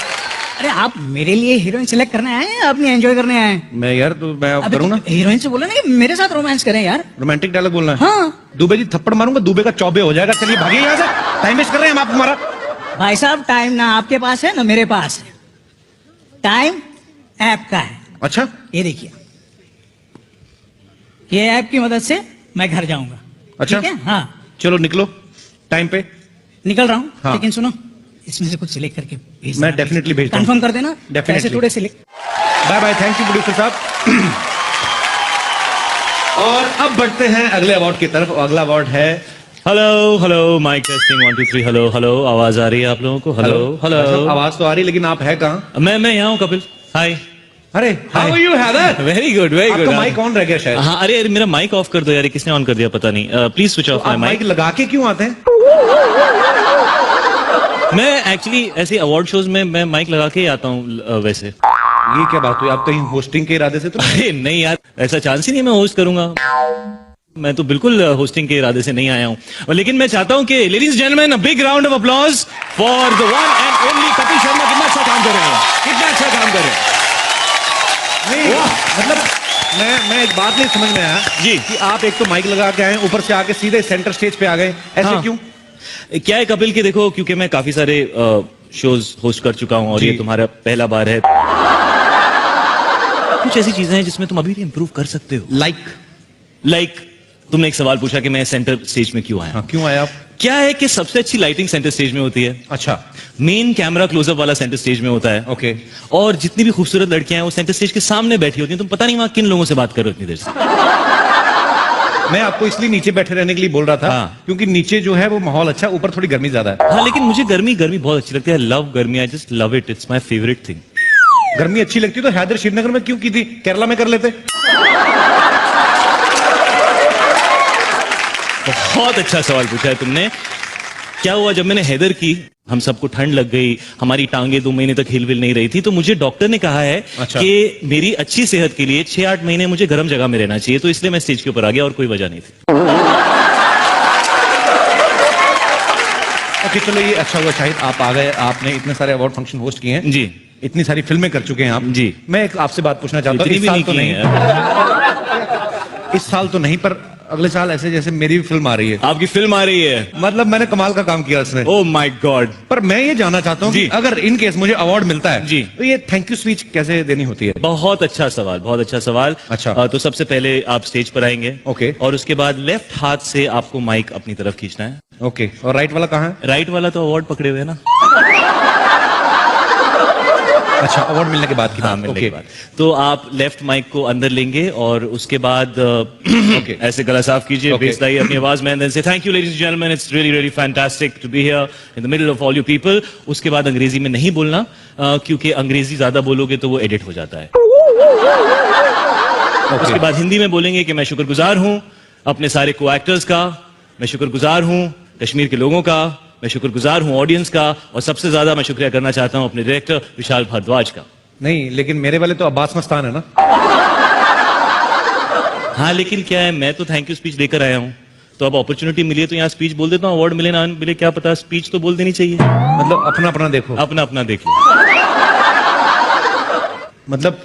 S8: अरे आप मेरे लिए हीरोइन सिलेक्ट करने आए हैं, अपनी एंजॉय करने आए हैं?
S1: मैं यार तो मैं करूँ ना,
S8: हीरोइन से बोला ना कि मेरे साथ रोमांस करें यार।
S1: रोमांटिक डायलॉग बोलना है।
S8: हाँ।
S1: दुबे जी थप्पड़ मारूंगा, दुबे का चौबे हो जाएगा। चलिए भागिए यहाँ से, टाइम वेस्ट कर रहे हैं हम आप हमारा।
S8: भाई साहब, टाइम ना आपके पास है ना मेरे पास है, टाइम ऐप का है।
S1: अच्छा,
S8: ये देखिए, ये ऐप की मदद से मैं घर जाऊंगा।
S1: अच्छा,
S8: ठीक है? हाँ,
S1: चलो निकलो टाइम पे।
S8: निकल रहा हूँ।
S1: हाँ।
S8: लेकिन सुनो, इसमें से कुछ सिलेक्ट करके भेजना।
S1: मैं डेफिनेटली भेजता हूँ।
S8: कंफर्म कर देना, पैसे थोड़े select.
S1: Bye bye, thank you producer साहब। और अब बढ़ते हैं अगले अवार्ड की तरफ। अगला अवार्ड है
S13: हेलो माइक टेस्टिंग 1 2 3 हेलो आवाज आ रही है आप लोगों को? हेलो
S1: आवाज तो आ रही, लेकिन आप है कहाँ?
S13: मैं यहाँ हूँ कपिल। हाय।
S1: अरे how are you Haider?
S13: Very good.
S1: आपका माइक ऑन रह गया शायद।
S13: हाँ, अरे मेरा माइक ऑफ कर दो यार, किसने ऑन कर दिया पता नहीं। Please switch off my mic.
S1: लगा के क्यों आते हैं?
S13: मैं एक्चुअली ऐसे अवार्ड शोज में मैं माइक लगा के ही आता हूँ वैसे।
S1: ये क्या बात हुई? आप कहीं होस्टिंग के इरादे से तो?
S13: नहीं यार, ऐसा चांस ही नहीं मैं होस्ट करूंगा। मैं तो बिल्कुल होस्टिंग के इरादे से नहीं आया हूँ। लेकिन मैं चाहता हूँ कि ladies and gentleman, a big round of applause for the one and only Kapil Sharma. कितना अच्छा काम कर रहे हैं, कितना अच्छा काम कर रहे हैं।
S1: मतलब मैं एक बात नहीं समझ में आया
S13: जी
S1: कि आप एक तो माइक लगा के आए, ऊपर से आके सीधे सेंटर स्टेज पे आ गए, ऐसे
S13: हाँ।
S1: क्यों?
S13: क्या है कपिल कि देखो, क्योंकि मैं काफी सारे शोज होस्ट कर चुका हूं और ये तुम्हारा पहला बार है, कुछ ऐसी चीजें हैं जिसमें तुम अभी भी इंप्रूव कर सकते हो। लाइक तुमने एक सवाल पूछा कि मैं सेंटर स्टेज में क्यों आया।
S1: हाँ, क्यों आया आप?
S13: क्या है कि सबसे अच्छी लाइटिंग सेंटर स्टेज में होती है।
S1: अच्छा।
S13: मेन कैमरा क्लोजअप वाला सेंटर स्टेज में होता है।
S1: ओके।
S13: और जितनी भी खूबसूरत लड़कियां हैं वो सेंटर स्टेज के सामने बैठी होती हैं, तुम पता नहीं वहां किन लोगों से बात कर रहे हो इतनी देर से।
S1: मैं आपको इसलिए नीचे बैठे रहने के लिए बोल रहा था। हाँ। क्योंकि नीचे जो है वो माहौल अच्छा, ऊपर थोड़ी गर्मी ज्यादा है।
S13: हाँ, लेकिन मुझे गर्मी बहुत अच्छी लगती है। लव गर्मी, I just love it, it's my favourite thing.
S1: गर्मी अच्छी लगती है तो हैदर श्रीनगर में क्यों की थी, केरला में कर लेते।
S13: बहुत अच्छा सवाल पूछा है तुमने। क्या हुआ जब मैंने हैदर की, हम सबको ठंड लग गई, हमारी टांगे 2 महीने तक हिलविल नहीं रही थी, तो मुझे डॉक्टर ने कहा है कि मेरी अच्छी सेहत के लिए 6-8 महीने मुझे गर्म जगह में रहना चाहिए, तो इसलिए मैं स्टेज के ऊपर आ गया और कोई वजह नहीं थी।
S1: ओके, चलो ये अच्छा हुआ शाहिद आप आ गए, आपने इतने सारे अवार्ड फंक्शन होस्ट किए हैं
S13: जी,
S1: इतनी सारी फिल्में कर चुके हैं आप
S13: जी।
S1: मैं एक आपसे बात पूछना चाहता हूँ, इस साल तो नहीं पर अगले साल ऐसे जैसे मेरी भी फिल्म आ रही है।
S13: आपकी फिल्म आ रही है?
S1: मतलब मैंने कमाल का काम किया उसमें।
S13: Oh my God.
S1: पर मैं ये जानना चाहता हूँ कि अगर इन केस मुझे अवार्ड मिलता है
S13: जी,
S1: तो ये थैंक यू स्पीच कैसे देनी होती है?
S13: बहुत अच्छा सवाल, बहुत अच्छा सवाल।
S1: अच्छा।
S13: तो सबसे पहले आप स्टेज पर आएंगे।
S1: ओके।
S13: और उसके बाद लेफ्ट हाथ से आपको माइक अपनी तरफ खींचना है।
S1: ओके। और राइट वाला कहाँ है?
S13: राइट वाला तो अवार्ड पकड़े हुए है ना।
S1: अच्छा, अवार्ड मिलने के बाद की बात।
S13: मिलने के बाद तो आप लेफ्ट माइक को अंदर लेंगे और उसके बाद ऐसे गला साफ कीजिए, बेस लाइए अपनी आवाज में, देन से thank you ladies and gentlemen, it's really really fantastic to be here in the middle of all you people. उसके बाद अंग्रेजी में नहीं बोलना, क्योंकि अंग्रेजी ज्यादा बोलोगे तो वो एडिट हो जाता है। उसके बाद हिंदी में बोलेंगे कि मैं शुक्रगुजार हूं अपने सारे को एक्टर्स का, मैं शुक्रगुजार हूं कश्मीर के लोगों का, मैं शुक्रगुजार हूं ऑडियंस का, और सबसे ज्यादा मैं शुक्रिया करना चाहता हूं अपने डायरेक्टर विशाल भारद्वाज का।
S1: नहीं, लेकिन मेरे वाले तो अब्बास मस्तान है ना।
S13: हाँ, लेकिन क्या है, मैं तो थैंक यू स्पीच देकर आया हूं, तो अब अपॉर्चुनिटी मिली है तो यहाँ स्पीच बोल देता हूँ। अवार्ड मिले ना मिले क्या पता, स्पीच तो बोल देनी चाहिए।
S1: मतलब अपना अपना देखो।
S13: अपना अपना देखो।
S1: मतलब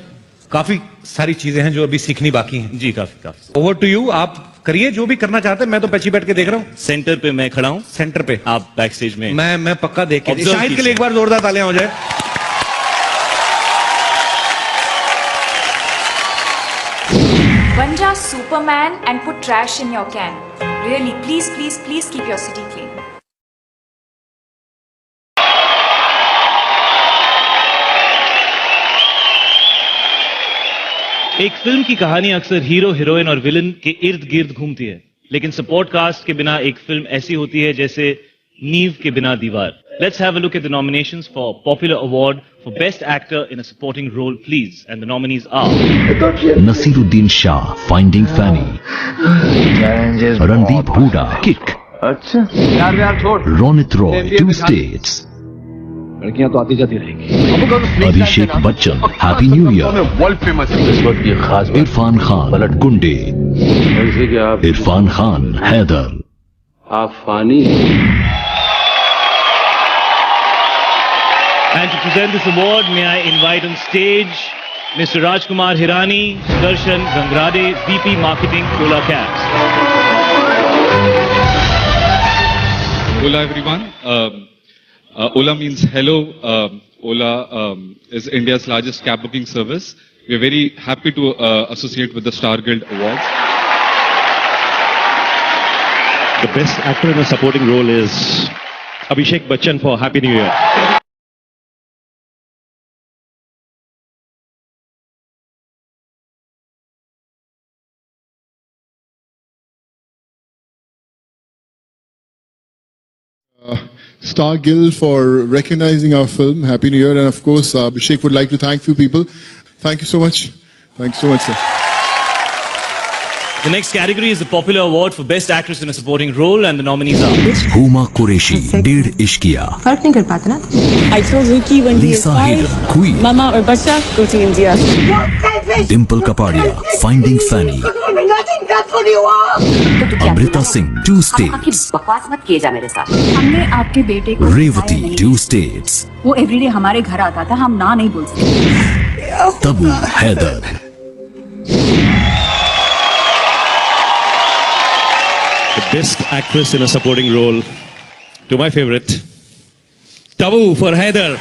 S1: काफी सारी चीजें हैं जो अभी सीखनी बाकी हैं।
S13: जी, काफी।
S1: ओवर टू यू, आप करिए जो भी करना चाहते हैं, मैं तो पीछे बैठ के देख रहा हूँ।
S13: सेंटर पे मैं खड़ा हूँ।
S1: सेंटर पे
S13: आप बैक स्टेज में।
S1: मैं पक्का देख के, शाहिद के लिए एक बार जोरदार तालियां हो जाए।
S10: बन जा Superman and put trash in your can. Really please please please keep your city clean.
S13: एक फिल्म की कहानी अक्सर हीरो, हीरोइन और विलन के इर्द गिर्द घूमती है, लेकिन सपोर्ट कास्ट के बिना एक फिल्म ऐसी होती है जैसे नींव के बिना दीवार। Let's have a look at the nominations for Popular Award for Best Actor in a Supporting Role, please. And the nominees are
S16: Nasiruddin Shah, Finding Fanny, Randeep Hooda, Kick, Ronit Roy, Two States,
S14: लड़कियां तो आती जाती रहेंगी।
S16: Abhishek Bachchan, Happy New Year,
S14: world famous है इस वक्त ये खास
S16: Irfan Khan, Gunde, Irfan Khan, Haider,
S14: आप Fani.
S13: And to present this award, may I invite on stage Mr. Rajkumar Hirani, Sudarshan Gangrade, VP Marketing, Ola Cabs.
S15: Hola everyone. Ola means hello. Ola is India's largest cab booking service. We are very happy to associate with the Star Guild Awards.
S9: The best actor in a supporting role is Abhishek Bachchan for Happy New Year.
S7: Star Guild for recognizing our film, Happy New Year. And of course, Abhishek would like to thank few people. Thank you so much. Thanks so much, sir.
S13: The next category is the Popular Award for Best Actress in a Supporting Role, and the nominees are
S16: Huma Qureshi, Deed Ishqiya,
S21: फर्क नहीं कर पाता ना। I told Vicky when he is
S16: Lisa
S21: 5,
S16: Hayden, Queen,
S21: Mama और बच्चा go to India.
S16: Dimple Kapadia, Finding Fanny, Amrita Singh, Two States,
S21: बकवास मत किए जा मेरे साथ। हमने आपके बेटे को
S16: Revati, Two States,
S21: वो एवरीडे हमारे घर आता था, हम ना नहीं बोल सकते।
S16: Tabu, Haider,
S9: The best actress in a supporting role
S2: to my favorite, Tabu for Haider.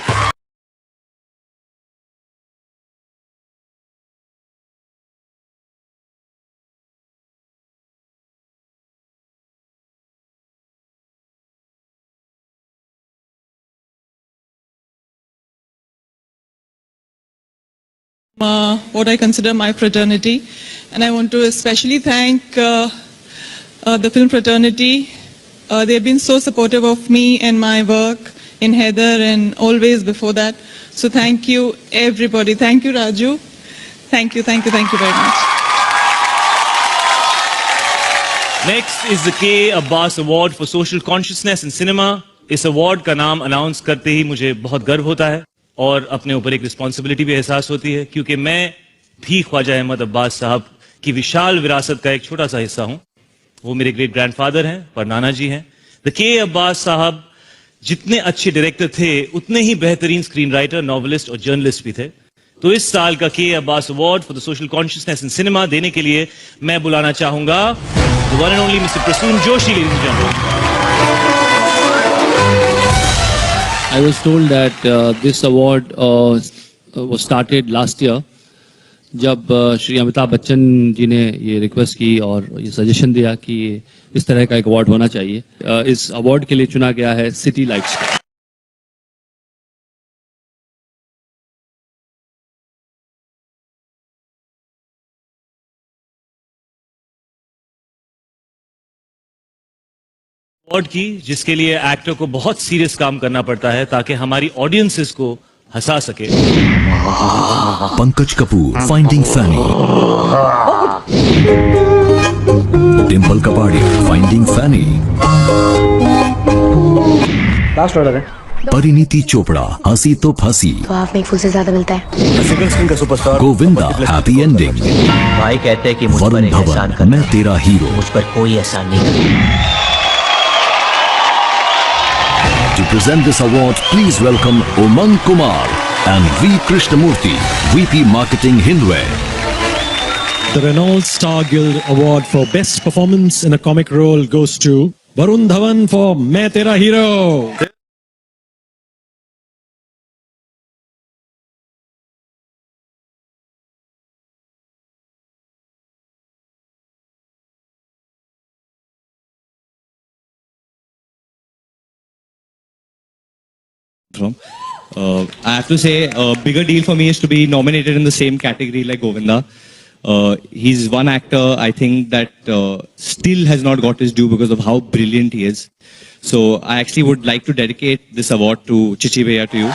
S12: What I consider my fraternity, and I want to especially thank the film fraternity. They have been so supportive of me and my work in Haider and always before that. So thank you everybody. Thank you Raju. Thank you very much.
S13: Next is the K. Abbas Award for Social Consciousness in Cinema. इस award का नाम announce करते ही मुझे बहुत गर्व होता है और अपने ऊपर एक रिस्पॉन्सिबिलिटी भी एहसास होती है, क्योंकि मैं भी ख्वाजा अहमद अब्बास साहब की विशाल विरासत का एक छोटा सा हिस्सा हूं। वो मेरे ग्रेट ग्रैंडफादर हैं, पर नाना जी हैं। द के अब्बास साहब जितने अच्छे डायरेक्टर थे उतने ही बेहतरीन स्क्रीन राइटर, नॉवेलिस्ट और जर्नलिस्ट भी थे। तो इस साल का K Abbas award for the social consciousness in cinema देने के लिए मैं बुलाना चाहूंगा the one and only mister Prasoon Joshi, ladies and gentlemen.
S14: I was told that this award was started last year जब श्री अमिताभ बच्चन जी ने ये रिक्वेस्ट की और ये सजेशन दिया कि इस तरह का एक अवार्ड होना चाहिए। इस अवार्ड के लिए चुना गया है सिटी लाइट्स को।
S13: अवार्ड की जिसके लिए एक्टर को बहुत सीरियस काम करना पड़ता है ताकि हमारी ऑडियंसेस को हंसा सके।
S16: पंकज कपूर, फाइंडिंग फैनी। डिम्पल कपाड़िया, फाइंडिंग फैनी।
S8: लास्ट ऑर्डर है।
S16: परिणीति चोपड़ा, हंसी तो फांसी।
S21: तो आप में एक फूल से ज्यादा मिलता है।
S8: सिंगल स्क्रीन का सुपरस्टार
S16: गोविंदा, हैप्पी एंडिंग।
S21: भाई कहते हैं कि मुझ पर
S16: वरुण
S21: एहसान
S16: धवन, मैं तेरा हीरो।
S21: मुझ पर कोई एहसान नहीं करता।
S16: To present this award, please welcome Umang Kumar and V. Krishnamurthy, VP Marketing, Hindware.
S3: The Renault Star Guild Award for Best Performance in a Comic Role goes to Varun Dhawan for Main Tera Hero.
S2: From. I have to say, a bigger deal for me is to be nominated in the same category like Govinda. He's one actor, I think, that still has not got his due because of how brilliant he is. So I actually would like to dedicate this award to Chichi Bhaiya, to you.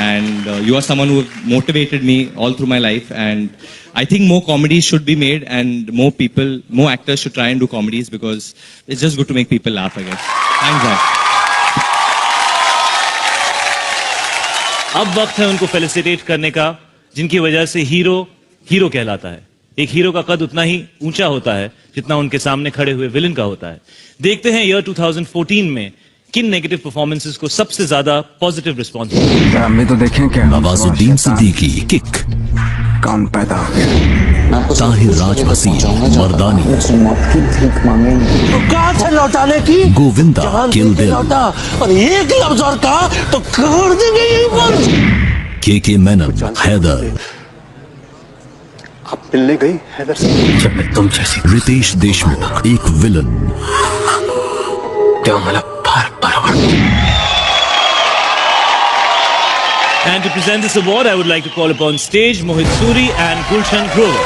S2: And you are someone who motivated me all through my life. And I think more comedies should be made and more people, more actors should try and do comedies because it's just good to make people laugh, I guess. Thanks, guys.
S13: अब वक्त है उनको felicitate करने का जिनकी वजह से hero hero कहलाता है। एक हीरो का कद उतना ही ऊंचा होता है जितना उनके सामने खड़े हुए विलन का होता है। देखते हैं ईयर 2014 में किन नेगेटिव परफॉर्मेंसेस को सबसे ज्यादा पॉजिटिव रिस्पॉन्स मिला।
S4: हम भी तो देखें क्या
S16: नवाजुद्दीन सिद्दीकी, किक।
S4: कौन पैदा हो गया?
S16: ताहिर राज हसीन, मर्दानी।
S4: तो कहाँ से लौटाने की?
S16: गोविंदा, किल दिल।
S4: और एक लफ्ज और कहा तो कर देंगे यहीं पर।
S16: के मेनन, हैदर।
S4: आप मिलने गई हैदर से? जब मैं तुम जैसी।
S16: रितेश देशमुख, एक विलन।
S4: तो मतलब
S13: And to present this award, I would like to call upon stage Mohit Suri and Gulshan Grover.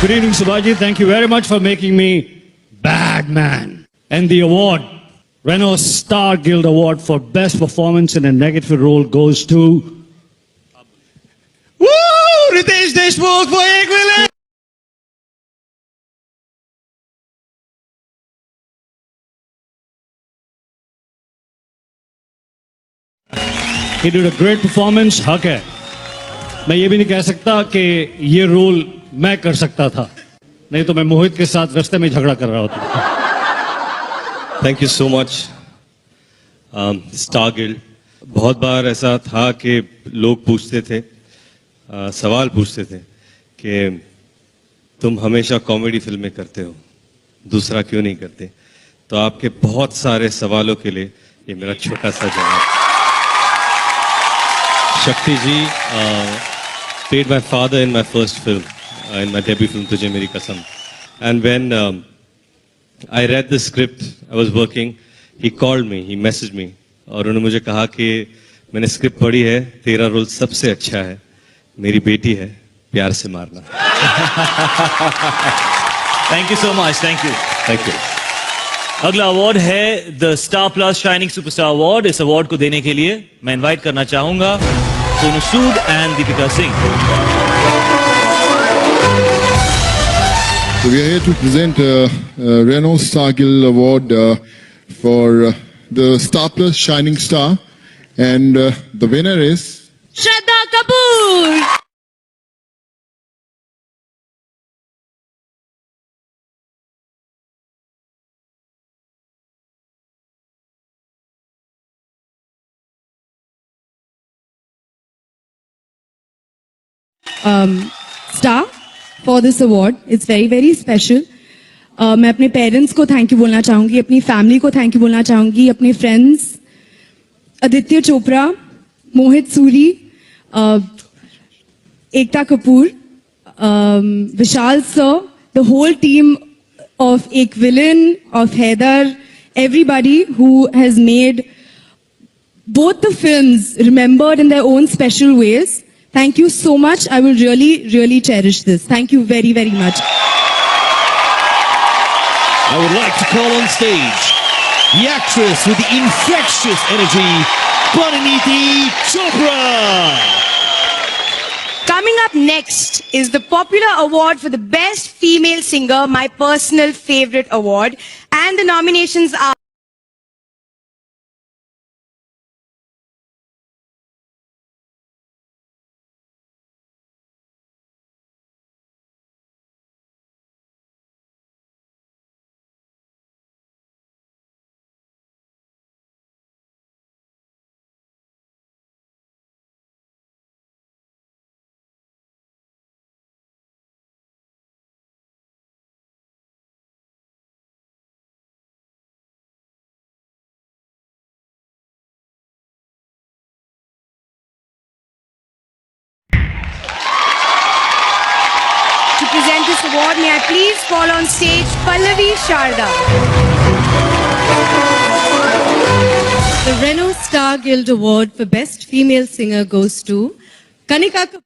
S3: Good evening, Subhaji. Thank you very much for making me bad man. And the award, Renault Star Guild Award for Best Performance in a Negative Role goes to
S2: Ritesh Deshmukh for Ek Villain.
S3: He did a great performance. हक है, मैं ये भी नहीं कह सकता कि ये रोल मैं कर सकता था, नहीं तो मैं मोहित के साथ रास्ते में झगड़ा कर रहा होता।
S2: Thank you so much star guild. बहुत बार ऐसा था कि लोग पूछते थे, सवाल पूछते थे कि तुम हमेशा कॉमेडी फिल्में करते हो, दूसरा क्यों नहीं करते? तो आपके बहुत सारे सवालों के लिए ये मेरा छोटा सा जवाब। शक्ति जी played my father in my first film, in my debut film तुझे मेरी कसम. And when I read the script, I was working, he called me, he messaged me और उन्होंने मुझे कहा कि मैंने स्क्रिप्ट पढ़ी है, तेरा रोल सबसे अच्छा है, मेरी बेटी है, प्यार से मारना.
S13: Thank you so much, thank you.
S2: Thank you.
S13: अगला अवार्ड है the Star Plus shining superstar award. इस अवार्ड को देने के लिए मैं इनवाइट करना चाहूंगा Sonu Sood and Deepika Singh.
S7: So we are here to present Renault Star Guild Award for the Star Plus Shining Star, and the winner is
S20: Shraddha Kapoor.
S5: Star for this award. It's very, very special. मैं अपने parents को thank you बोलना चाहूंगी, अपनी family को thank you बोलना चाहूंगी, अपने friends Aditya Chopra, Mohit Suri, Ekta Kapoor, Vishal sir, the whole team of Ek Villain, of Haider, everybody who has made both the films remembered in their own special ways. Thank you so much. I will really, really cherish this. Thank you very, very much.
S9: I would like to call on stage the actress with the infectious energy, Pariniti Chopra.
S20: Coming up next is the popular award for the best female singer, my personal favorite award, and the nominations are present this award. May I please call on stage Pallavi Sharda.
S5: The Renault Star Guild Award for Best Female Singer goes to Kanika Kapoor.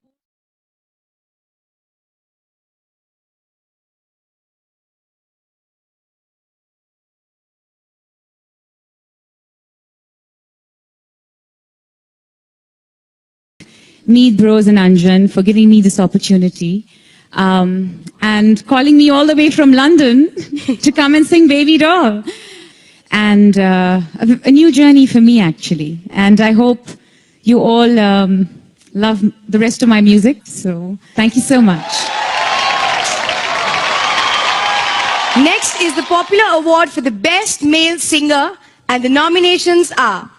S19: Meet Bros and Anjan for giving me this opportunity. And calling me all the way from London to come and sing Baby Doll. And a new journey for me, actually. And I hope you all love the rest of my music. So thank you so much.
S20: Next is the popular award for the best male singer, and the nominations are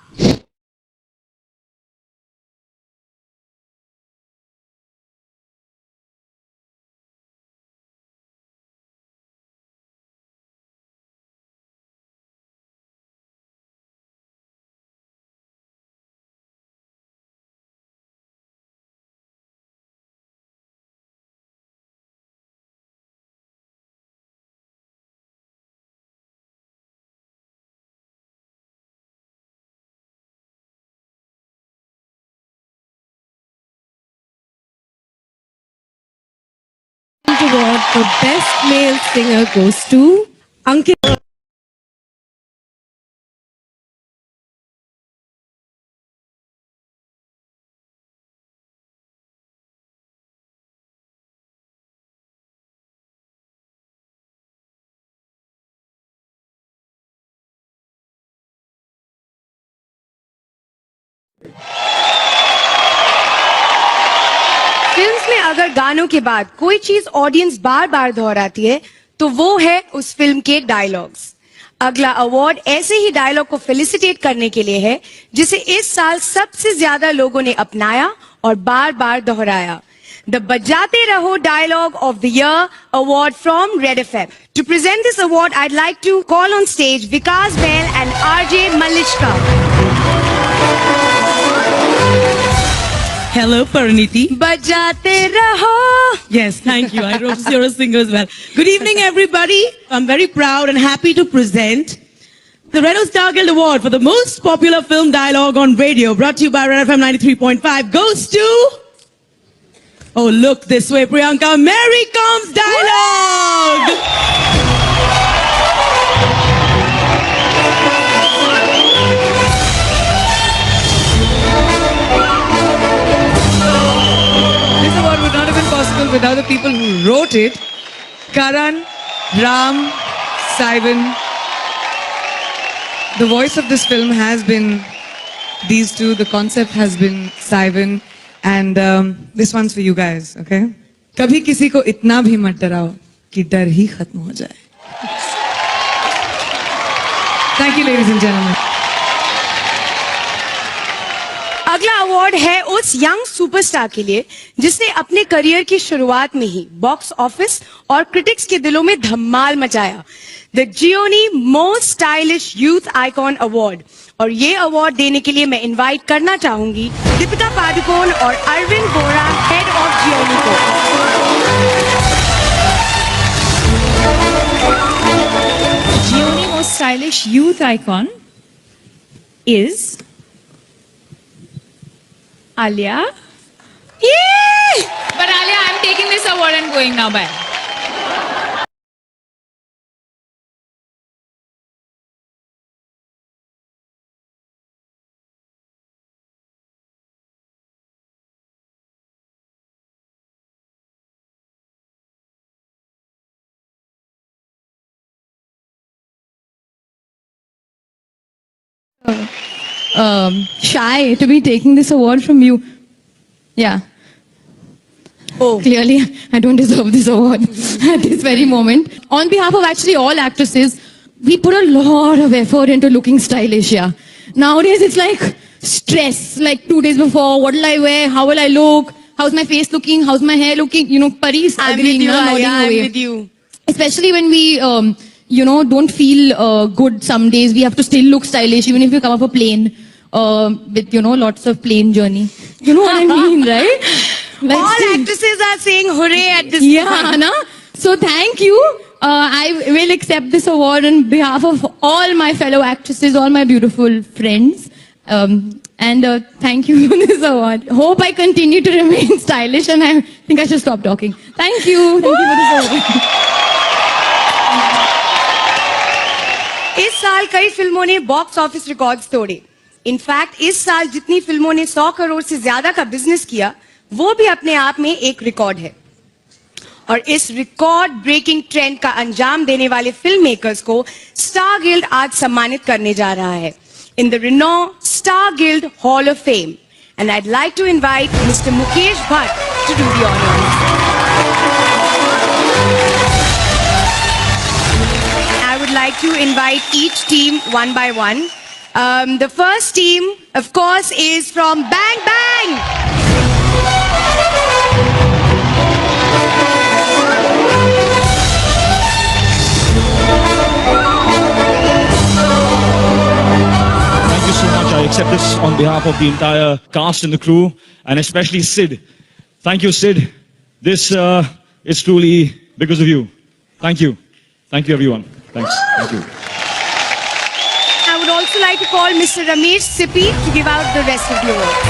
S5: Award for Best Male Singer goes to Ankit.
S20: Films में अगर गानों के बाद कोई चीज audience बार बार दोहराती है तो वो है उस फिल्म के डायलॉग्स. अगला अवार्ड ऐसे ही डायलॉग को फेलिसिटेट करने के लिए है जिसे इस साल सबसे ज्यादा लोगों ने अपनाया और बार बार दोहराया. the Bajate Raho Dialogue of the Year award from Red FM. To present this award, I'd like to call on stage Vikas Bahl and RJ Malishka.
S17: Hello, Pariniti.
S20: Bajate Raho.
S17: Yes, thank you. I wrote you're a singer as well. Good evening, everybody. I'm very proud and happy to present the Red Star Guild Award for the most popular film dialogue on radio, brought to you by Red FM 93.5, goes to... Oh, look this way, Priyanka. Mary Combs Dialogue! This award would not have been possible without the people who wrote it. Karan, Ram, Simon. The voice of this film has been these two. The concept has been Simon. And this one's for you guys, okay? कभी किसी को इतना भी मत डराओ कि डर ही खत्म हो जाए. Thank you, ladies and gentlemen.
S20: अगला अवार्ड है उस यंग सुपरस्टार के लिए जिसने अपने करियर की शुरुआत में ही बॉक्स ऑफिस और क्रिटिक्स के दिलों में धमाल मचाया. The Gionee most stylish youth icon award. और ये अवार्ड देने के लिए मैं इनवाइट करना चाहूंगी दीपिका पादुकोण और अरविंद बोरा, हेड ऑफ जियोनी को.
S19: Gioni most stylish youth icon is Alia. Yay! But Alia, I'm taking this award and going now. Bye.
S5: Shy to be taking this award from you. Yeah. Oh. Clearly, I don't deserve this award at this very moment. On behalf of actually all actresses, we put a lot of effort into looking stylish, yeah. Nowadays, it's like stress, like 2 days before, what will I wear, how will I look, how's my face looking, how's my hair looking, you know, Pari's
S20: I'm
S5: agreeing,
S20: with you,
S5: nodding
S20: Aya, I'm
S5: away.
S20: with you.
S5: Especially when we, you know, don't feel good some days, we have to still look stylish, even if you come off a plane with, you know, lots of plane journey. You know what I mean, right? Like,
S20: all actresses are saying hooray at this
S5: point. Na? So thank you. I will accept this award on behalf of all my fellow actresses, all my beautiful friends. And thank you for this award. Hope I continue to remain stylish, and I think I should stop talking. Thank you. Thank you for this award.
S20: इस साल कई फिल्मों ने box office records तोड़े. In fact इस साल जितनी फिल्मों ने 100 करोड़ से ज्यादा का बिजनेस किया, वो भी अपने आप में एक रिकॉर्ड है. और इस रिकॉर्ड ब्रेकिंग ट्रेंड का अंजाम देने वाले फिल्म मेकर्स को स्टार गिल्ड आज सम्मानित करने जा रहा है in the Renault Star Guild hall of fame. And I'd like to invite mister Mukesh Bhatt to do the honours. I would like to invite each team one by one. The first team, of course, is from Bang Bang.
S18: Thank you so much. I accept this on behalf of the entire cast and the crew, and especially Sid. Thank you, Sid. This is truly because of you. Thank you. Thank you, everyone. Thanks. Thank you.
S20: I would also like to call Mr. Ramesh Sippy to give out the rest of the awards.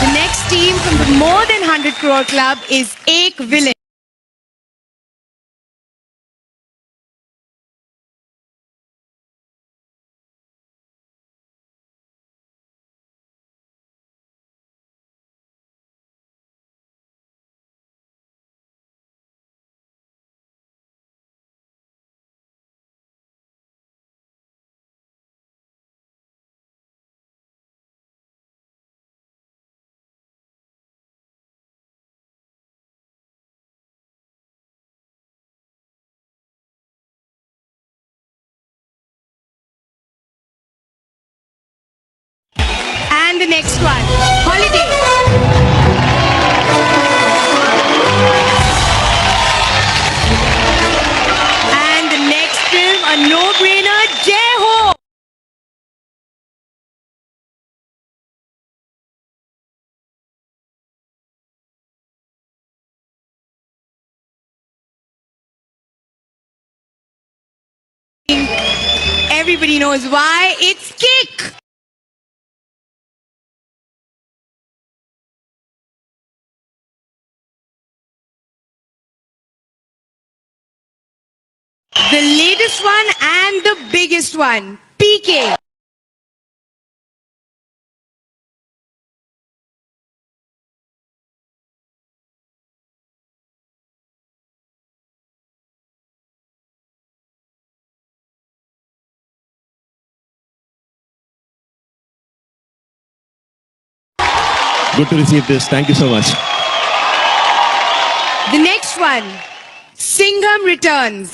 S20: The next team from the More Than 100 Crore Club is Ek Villain. And the next one, Holiday. And the next film, a no-brainer, Jai Ho. Everybody knows why. It's Kick. The latest one and the biggest one, PK.
S2: Good to receive this. Thank you so much.
S20: The next one, Singham Returns.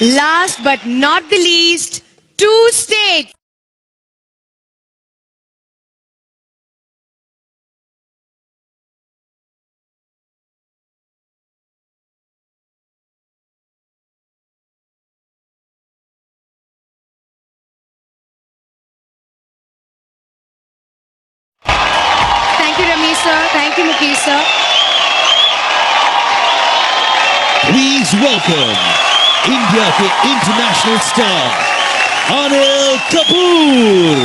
S20: Last but not the least, 2 states. Thank you, Ramesh sir. Thank you, Mukesh sir.
S9: Please welcome India के international star Anil Kapoor.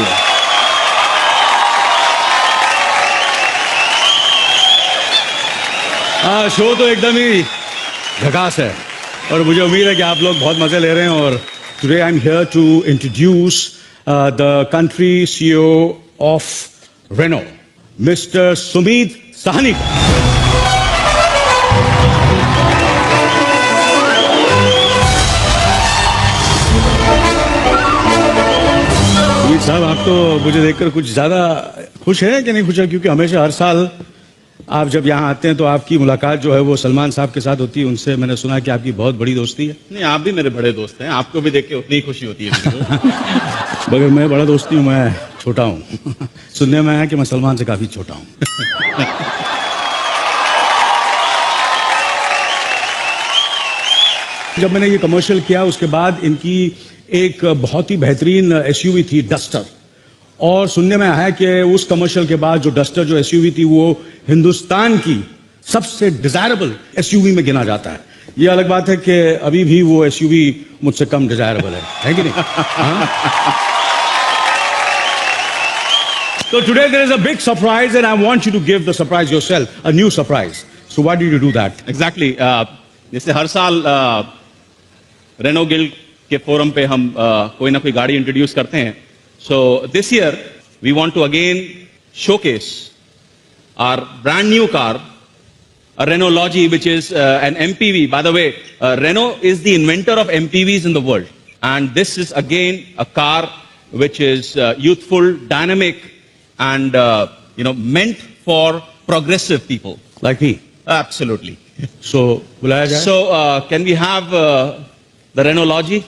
S1: Show तो एकदम ही झकास है और मुझे उम्मीद है कि आप लोग बहुत मजे ले रहे हैं और today I am here to introduce the country CEO of Renault mister Sumeet Sahni. Sumeet साहब, आप तो मुझे देखकर कुछ ज्यादा खुश हैं कि नहीं खुश है? क्योंकि हमेशा हर साल आप जब यहाँ आते हैं तो आपकी मुलाकात जो है वो सलमान साहब के साथ होती है. उनसे मैंने सुना कि आपकी बहुत बड़ी दोस्ती है.
S11: नहीं, आप भी मेरे बड़े दोस्त हैं. आपको भी देख के उतनी ही खुशी होती है.
S1: मगर मैं बड़ा दोस्ती हूँ, मैं छोटा हूँ. सुनने में आया कि मैं सलमान से काफी छोटा हूँ. जब मैंने ये कमर्शियल किया उसके बाद इनकी एक बहुत ही बेहतरीन एसयूवी थी डस्टर, और सुनने में आया कि उस कमर्शियल के बाद जो डस्टर जो एसयूवी थी वो हिंदुस्तान की सबसे डिजायरेबल एसयूवी में गिना जाता है. ये अलग बात है कि अभी भी वो एसयूवी मुझसे कम डिजायरेबल है कि नहीं? So today there is a big surprise and I want you to give the surprise yourself, a new surprise. So why did you do that?
S11: Exactly. जैसे हर साल रेनो गिल्ड के फोरम पे हम कोई ना कोई गाड़ी इंट्रोड्यूस करते हैं. So this year we want to again showcase our brand new car, a Renault Logi, which is an MPV. By the way, Renault is the inventor of MPVs in the world, and this is again a car which is youthful, dynamic, and meant for progressive people
S1: like me.
S11: Absolutely.
S1: So बुलाया जाए?
S11: So can we have the Renault Logi?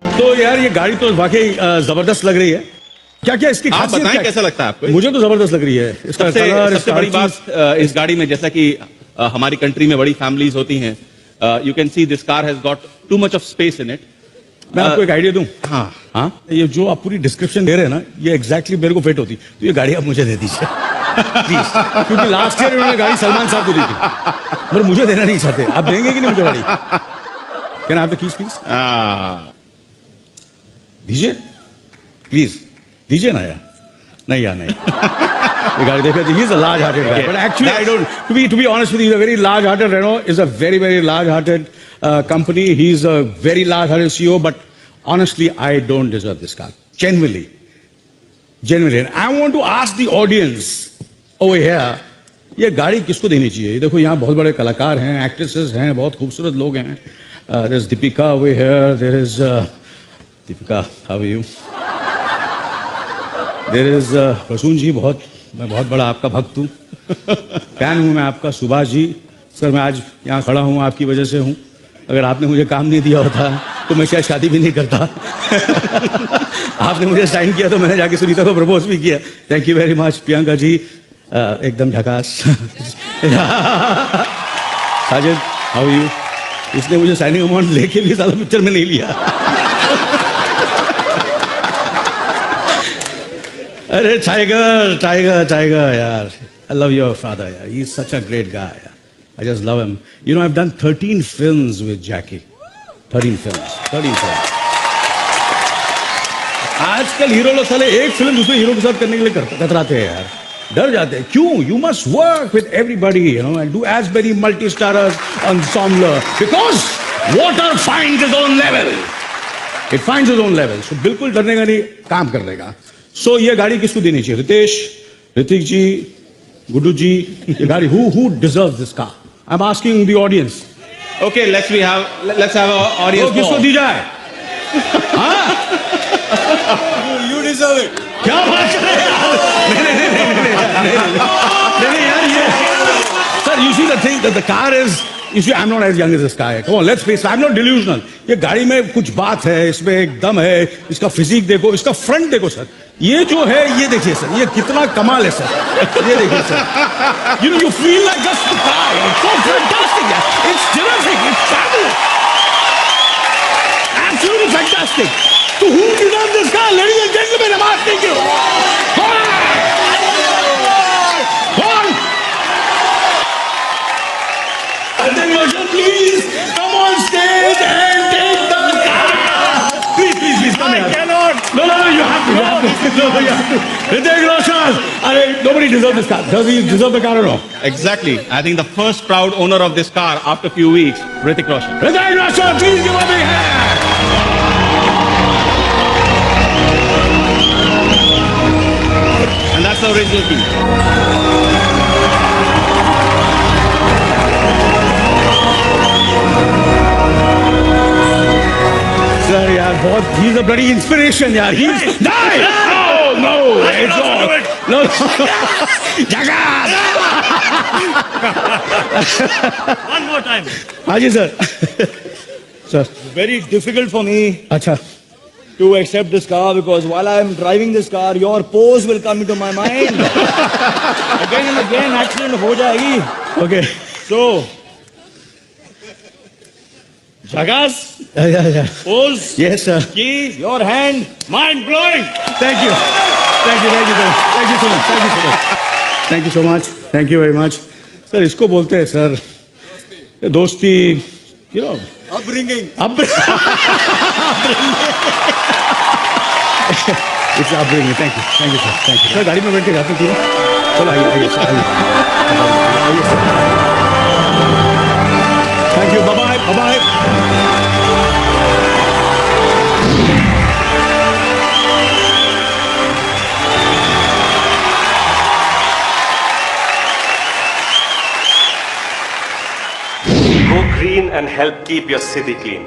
S1: तो यार ये गाड़ी तो वाकई जबरदस्त लग रही है. क्या क्या इसकी
S11: आप
S1: खासियत
S11: बताएं
S1: क्या है?
S11: कैसा लगता है आपको?
S1: मुझे तो जबरदस्त लग रही है. इसका कलर,
S11: सबसे बड़ी बात इस गाड़ी में, जैसा कि हमारी कंट्री में बड़ी फैमिलीज होती हैं, you can see this car has got too much of space in it.
S1: मैं आपको एक आइडिया दूं. हाँ, ये जो आप पूरी डिस्क्रिप्शन दे रहे हैं ना, ये एग्जैक्टली मेरे को फिट होती. तो ये गाड़ी आप मुझे दे दीजिए प्लीज, क्योंकि लास्ट ईयर उन्होंने गाड़ी सलमान साहब को दी थी, पर मुझे देना नहीं चाहते. आप देंगे कि नहीं मुझे गाड़ी? Can I have the keys please? दीजिए प्लीज, दीजिए ना यार. नहीं यार, नहीं. ये गाड़ी देखिए, he is a large-hearted guy, but actually I don't. To be honest with you, a very large-hearted Renault is a very large-hearted
S6: company. He's a very large CEO, but honestly, I don't deserve this car. Genuinely. And I want to ask the audience over here, ये गाड़ी किसको देनी चाहिए? देखो यहाँ बहुत बड़े कलाकार हैं, एक्ट्रेसेस हैं, बहुत खूबसूरत लोग हैं. There's Deepika over here. There is Deepika, how are you? There is Prasoon जी, मैं बहुत बड़ा आपका भक्त हूँ. फैन हूँ मैं आपका. सुभाष जी, सर मैं आज यहाँ खड़ा हूँ आपकी वजह से हूँ. अगर आपने मुझे काम नहीं दिया होता तो मैं शायद शादी भी नहीं करता. आपने मुझे साइन किया तो मैंने जाके सुनीता को प्रपोज भी किया. Thank you very much. Priyanka ji एकदम झकास. Sajid, how you? इसने मुझे साइनिंग अमाउंट लेके भी साला पिक्चर में नहीं लिया. अरे टाइगर यार. I love your father. Yeah. He's such a great guy. Yeah. I just love him. You know, I've done 13 films with Jackie. 13 films. आजकल हीरो लोग साले एक फिल्म दूसरे हीरो के साथ करने के लिए कतराते हैं यार. डर जाते हैं. क्यों? You must work with everybody, you know, and do as many multi-starrer ensemble because water finds its own level. It finds its own level. So बिल्कुल डरने का नहीं, काम कर लेगा. So ये गाड़ी किसको देनी चाहिए? रितेश, ऋतिक जी, गुड्डू जी, ये गाड़ी who deserves this car? I'm asking the audience.
S11: Okay, let's have an audience.
S6: तो किसको दी जाए? हाँ?
S11: You deserve it.
S6: क्या बात कर रहे हैं? नहीं यार ये. Sir, you see the thing that the car is. You see, I'm not as young as this guy. Come on, let's face it. I'm not delusional. ये गाड़ी में कुछ बात है, इसमें एक दम है. इसका फिजिक देखो, इसका फ्रंट देखो सर. ये जो है, ये देखिए सर, ये कितना कमाल है सर. ये देखिए sir. You know, you feel like just the car. It's so fantastic. It's terrific. It's fabulous. Absolutely fantastic. So who deserves this car, ladies and gentlemen? I'm asking you. Please come on stage and take the car. Please, come here. I cannot. No, you have to. Hrithik Roshan. Nobody deserves this car. Does he deserve the car or no?
S11: Exactly. I think the first proud owner of this car after a few weeks, Hrithik Roshan.
S6: Hrithik Roshan, please give a big hand.
S11: And that's the original key.
S6: Sir, यार बहुत. He's a bloody inspiration, यार. He's die. No. It's all. No.
S18: One more time.
S6: हाँ जी sir. Sir.
S18: Very difficult for me
S6: अच्छा.
S18: to accept this car because while I am driving this car, your pose will come into my mind. Again and again, accident हो जाएगी.
S6: Okay.
S18: So, Jagas,
S6: Yeah.
S18: pose,
S6: Yes, sir.
S18: key, your hand, mind blowing.
S6: Thank you. Thank you so much. Thank you very much. Sir, इसको बोलते हैं sir. दोस्ती, you know.
S18: Upbringing.
S6: It's upbringing. Thank you, sir. Sir, गाड़ी में बैठ के जाते थे. चलो आइए. Thank you. Bye-bye.
S22: Go green and help keep your city clean.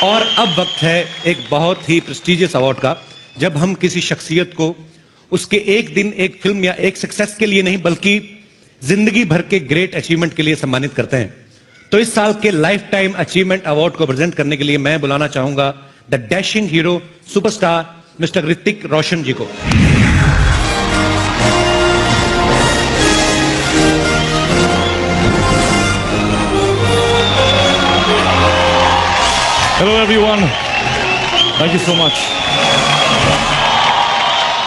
S1: और अब वक्त है एक बहुत ही प्रेस्टिजियस अवार्ड का, जब हम किसी शख्सियत को उसके एक दिन, एक फिल्म या एक सक्सेस के लिए नहीं बल्कि जिंदगी भर के ग्रेट अचीवमेंट के लिए सम्मानित करते हैं. तो इस साल के लाइफ टाइम अचीवमेंट अवार्ड को प्रेजेंट करने के लिए मैं बुलाना चाहूंगा the dashing hero superstar mister Hrithik Roshan ji को.
S18: Hello everyone. Thank you so much.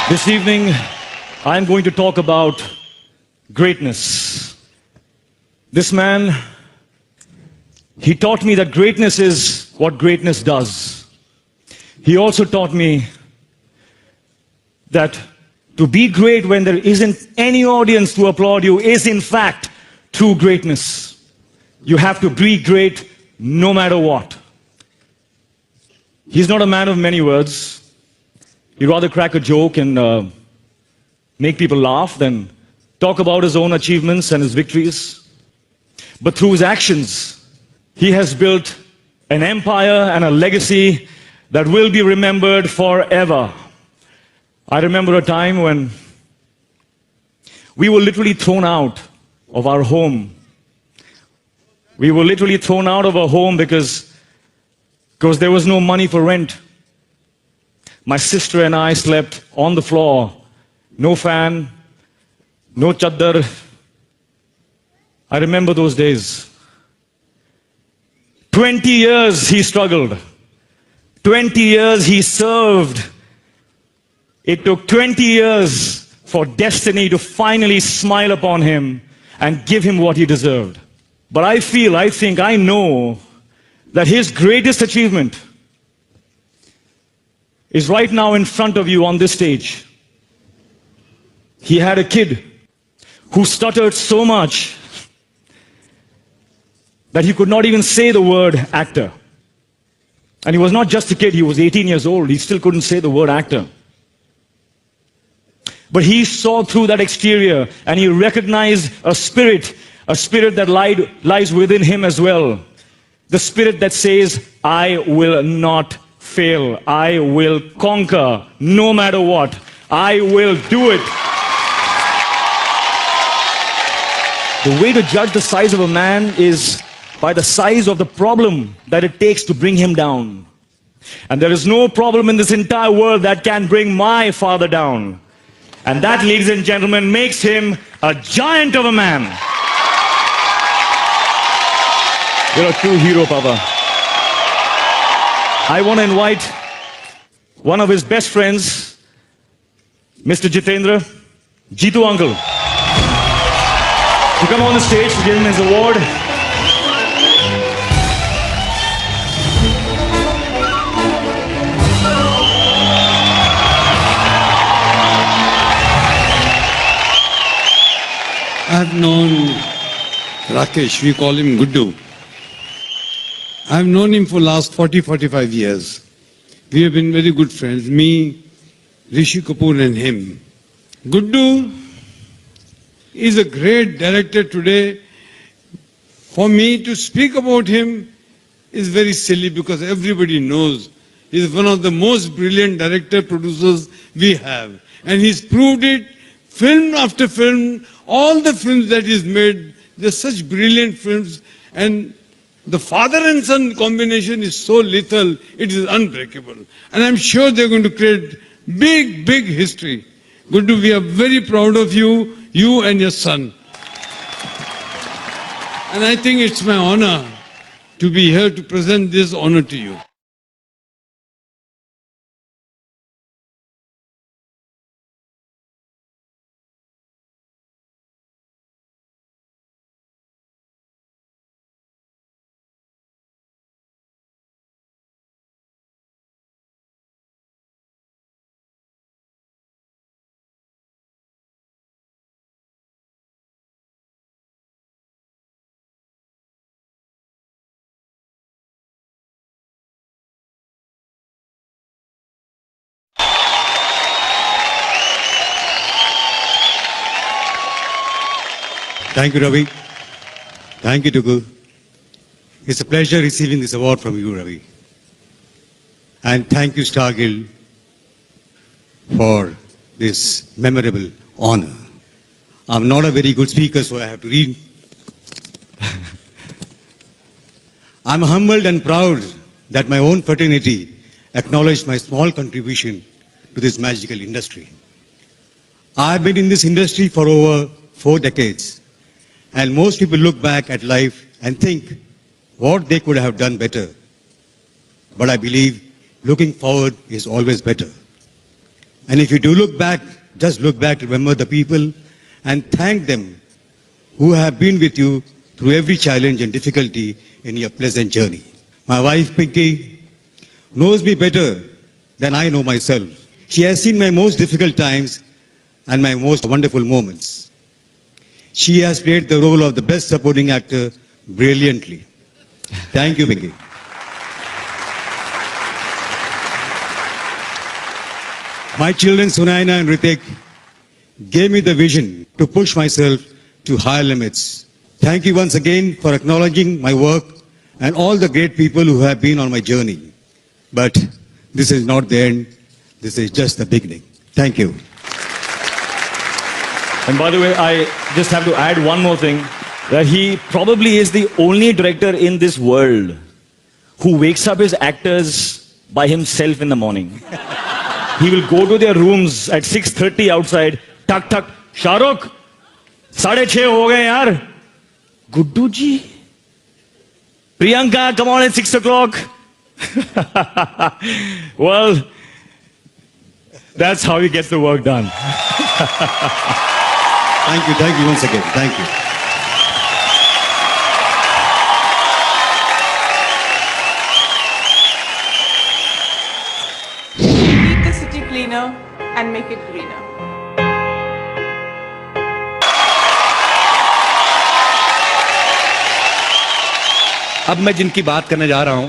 S18: This evening, I'm going to talk about greatness. This man, he taught me that greatness is what greatness does. He also taught me that To be great when there isn't any audience to applaud you is in fact true greatness. You have to be great no matter what. He's not a man of many words. He'd rather crack a joke and make people laugh than talk about his own achievements and his victories. But through his actions, he has built an empire and a legacy that will be remembered forever. I remember a time when we were literally thrown out of our home. We were literally thrown out of our home because there was no money for rent. My sister and I slept on the floor. No fan, no chaddar. I remember those days. 20 years he struggled. 20 years he served. It took 20 years for destiny to finally smile upon him and give him what he deserved. But I think, I know that his greatest achievement is right now in front of you on this stage. He had a kid who stuttered so much that he could not even say the word actor. And he was not just a kid, he was 18 years old. He still couldn't say the word actor. But he saw through that exterior and he recognized a spirit that lies within him as well. The spirit that says, I will not fail. I will conquer no matter what. I will do it. The way to judge the size of a man is by the size of the problem that it takes to bring him down. And there is no problem in this entire world that can bring my father down. And that, ladies and gentlemen, makes him a giant of a man. You're a true hero, Papa. I want to invite one of his best friends, Mr. Jitendra, Jitu uncle, to come on the stage to give him his award.
S10: I've known Rakesh, we call him Guddu. I've known him for last 40-45 years. We have been very good friends, me, Rishi Kapoor and him. Guddu is a great director today. For me to speak about him is very silly because everybody knows he's one of the most brilliant director-producers we have. And he's proved it film after film. All the films that he's made, they're such brilliant films, and the father and son combination is so lethal, it is unbreakable. And I'm sure they're going to create big, big history. Guddu, we are very proud of you, you and your son. And I think it's my honor to be here to present this honor to you.
S15: Thank you, Ravi. Thank you, Tugu. It's a pleasure receiving this award from you, Ravi. And thank you, Star Guild, for this memorable honor. I'm not a very good speaker, so I have to read. I'm humbled and proud that my own fraternity acknowledged my small contribution to this magical industry. I've been in this industry for over 4 decades. And most people look back at life and think what they could have done better. But I believe looking forward is always better. And if you do look back, just look back, remember the people and thank them who have been with you through every challenge and difficulty in your pleasant journey. My wife, Pinky, knows me better than I know myself. She has seen my most difficult times and my most wonderful moments. She has played the role of the best supporting actor brilliantly. Thank you, Pinky. My children, Sunaina and Ritik, gave me the vision to push myself to higher limits. Thank you once again for acknowledging my work and all the great people who have been on my journey. But this is not the end. This is just the beginning. Thank you.
S18: And by the way, I just have to add one more thing, that he probably is the only director in this world who wakes up his actors by himself in the morning. He will go to their rooms at 6:30 outside, tuck tuck, Shahrukh, 6:30 ho gaye yaar. Guddu ji, Priyanka, come on at 6 o'clock. Well, that's how he gets the work done.
S15: Thank you once again. Thank you.
S12: Keep the city cleaner and make it greener.
S1: अब मैं जिनकी बात करने जा रहा हूं,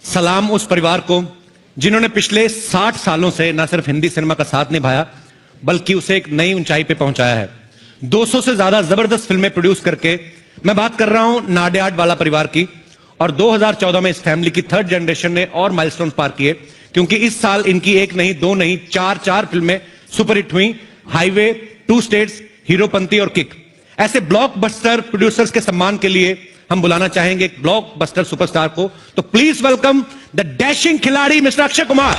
S1: सलाम उस परिवार को जिन्होंने पिछले 60 सालों से न सिर्फ हिंदी सिनेमा का साथ निभाया बल्कि उसे एक नई ऊंचाई पे पहुंचाया है। 200 से ज्यादा जबरदस्त फिल्में प्रोड्यूस करके मैं बात कर रहा हूं नाडियाड वाला परिवार की, और 2014 में इस फैमिली की थर्ड जनरेशन ने और माइलस्टोन पार किए, क्योंकि इस साल इनकी एक नहीं, दो नहीं, चार फिल्में सुपरहिट हुई। हाईवे, 2 स्टेट्स, हीरोपंती और किक। ऐसे ब्लॉकबस्टर प्रोड्यूसर्स के सम्मान के लिए हम बुलाना चाहेंगे एक ब्लॉकबस्टर सुपरस्टार को। तो प्लीज वेलकम द डैशिंग खिलाड़ी mister Akshay Kumar.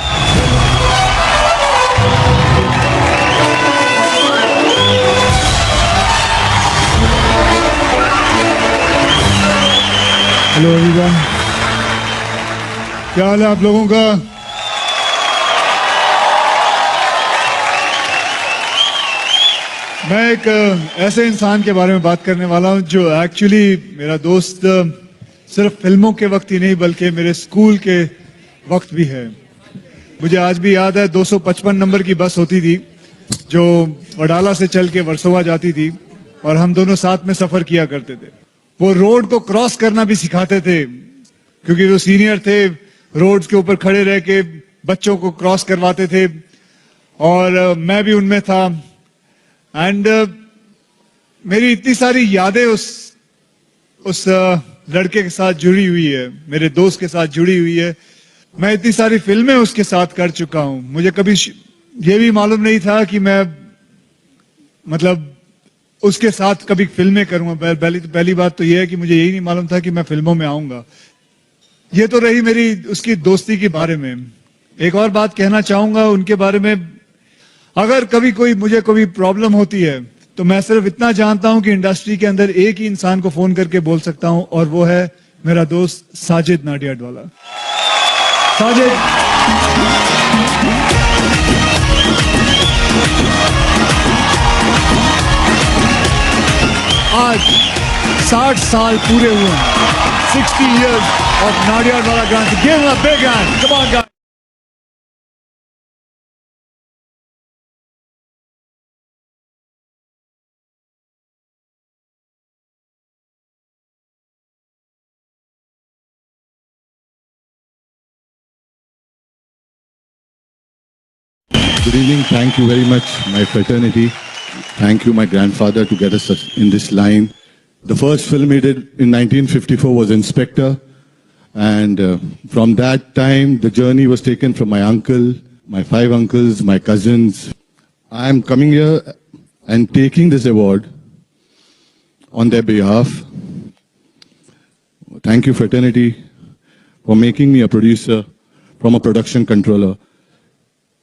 S14: Hello everyone, क्या हाल है आप लोगों का? मैं एक ऐसे इंसान के बारे में बात करने वाला हूं जो एक्चुअली मेरा दोस्त सिर्फ फिल्मों के वक्त ही नहीं बल्कि मेरे स्कूल के वक्त भी है। मुझे आज भी याद है 255 नंबर की बस होती थी जो वडाला से चल के वर्सोवा जाती थी और हम दोनों साथ में सफर किया करते थे। वो रोड को क्रॉस करना भी सिखाते थे क्योंकि वो सीनियर थे, रोड्स के ऊपर खड़े रह के बच्चों को क्रॉस करवाते थे और मैं भी उनमें था। एंड मेरी इतनी सारी यादें उस लड़के के साथ जुड़ी हुई है, मेरे दोस्त के साथ जुड़ी हुई है। मैं इतनी सारी फिल्में उसके साथ कर चुका हूं। मुझे कभी ये भी मालूम नहीं था कि मैं मतलब उसके साथ कभी फिल्में करूंगा। पहली बात तो यह है कि मुझे यही नहीं मालूम था कि मैं फिल्मों में आऊंगा। ये तो रही मेरी उसकी दोस्ती के बारे में। एक और बात कहना चाहूंगा उनके बारे में, अगर कभी मुझे कोई प्रॉब्लम होती है तो मैं सिर्फ इतना जानता हूं कि इंडस्ट्री के अंदर एक ही इंसान को फोन करके बोल सकता हूं और वो है मेरा दोस्त साजिद नाडियाडवाला। साजिद, आज 60 साल पूरे हुए हैं। 60 years of Nadiadwala Grant. Give him a big hand. Come on, guys.
S7: Good evening. Thank you very much, my fraternity. Thank you, my grandfather, to get us in this line. The first film he did in 1954 was Inspector. And from that time, the journey was taken from my uncle, my 5 uncles, my cousins. I am coming here and taking this award on their behalf. Thank you, fraternity, for making me a producer from a production controller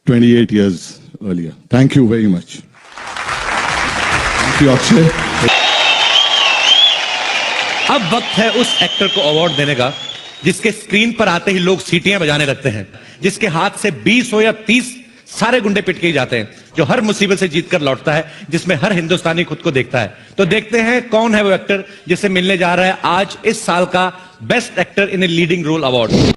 S7: 28 years earlier. Thank you very much. Thank you, Akshay.
S1: अब वक्त है उस actor को award देने का जिसके screen पर आते ही लोग सीटियां बजाने लगते हैं, जिसके हाथ से 20 हो या 30 सारे गुंडे पिट के ही जाते हैं, जो हर मुसीबत से जीतकर लौटता है, जिसमें हर हिंदुस्तानी खुद को देखता है। तो देखते हैं कौन है वो एक्टर जिसे मिलने जा रहा है आज इस साल का best actor in a leading role award.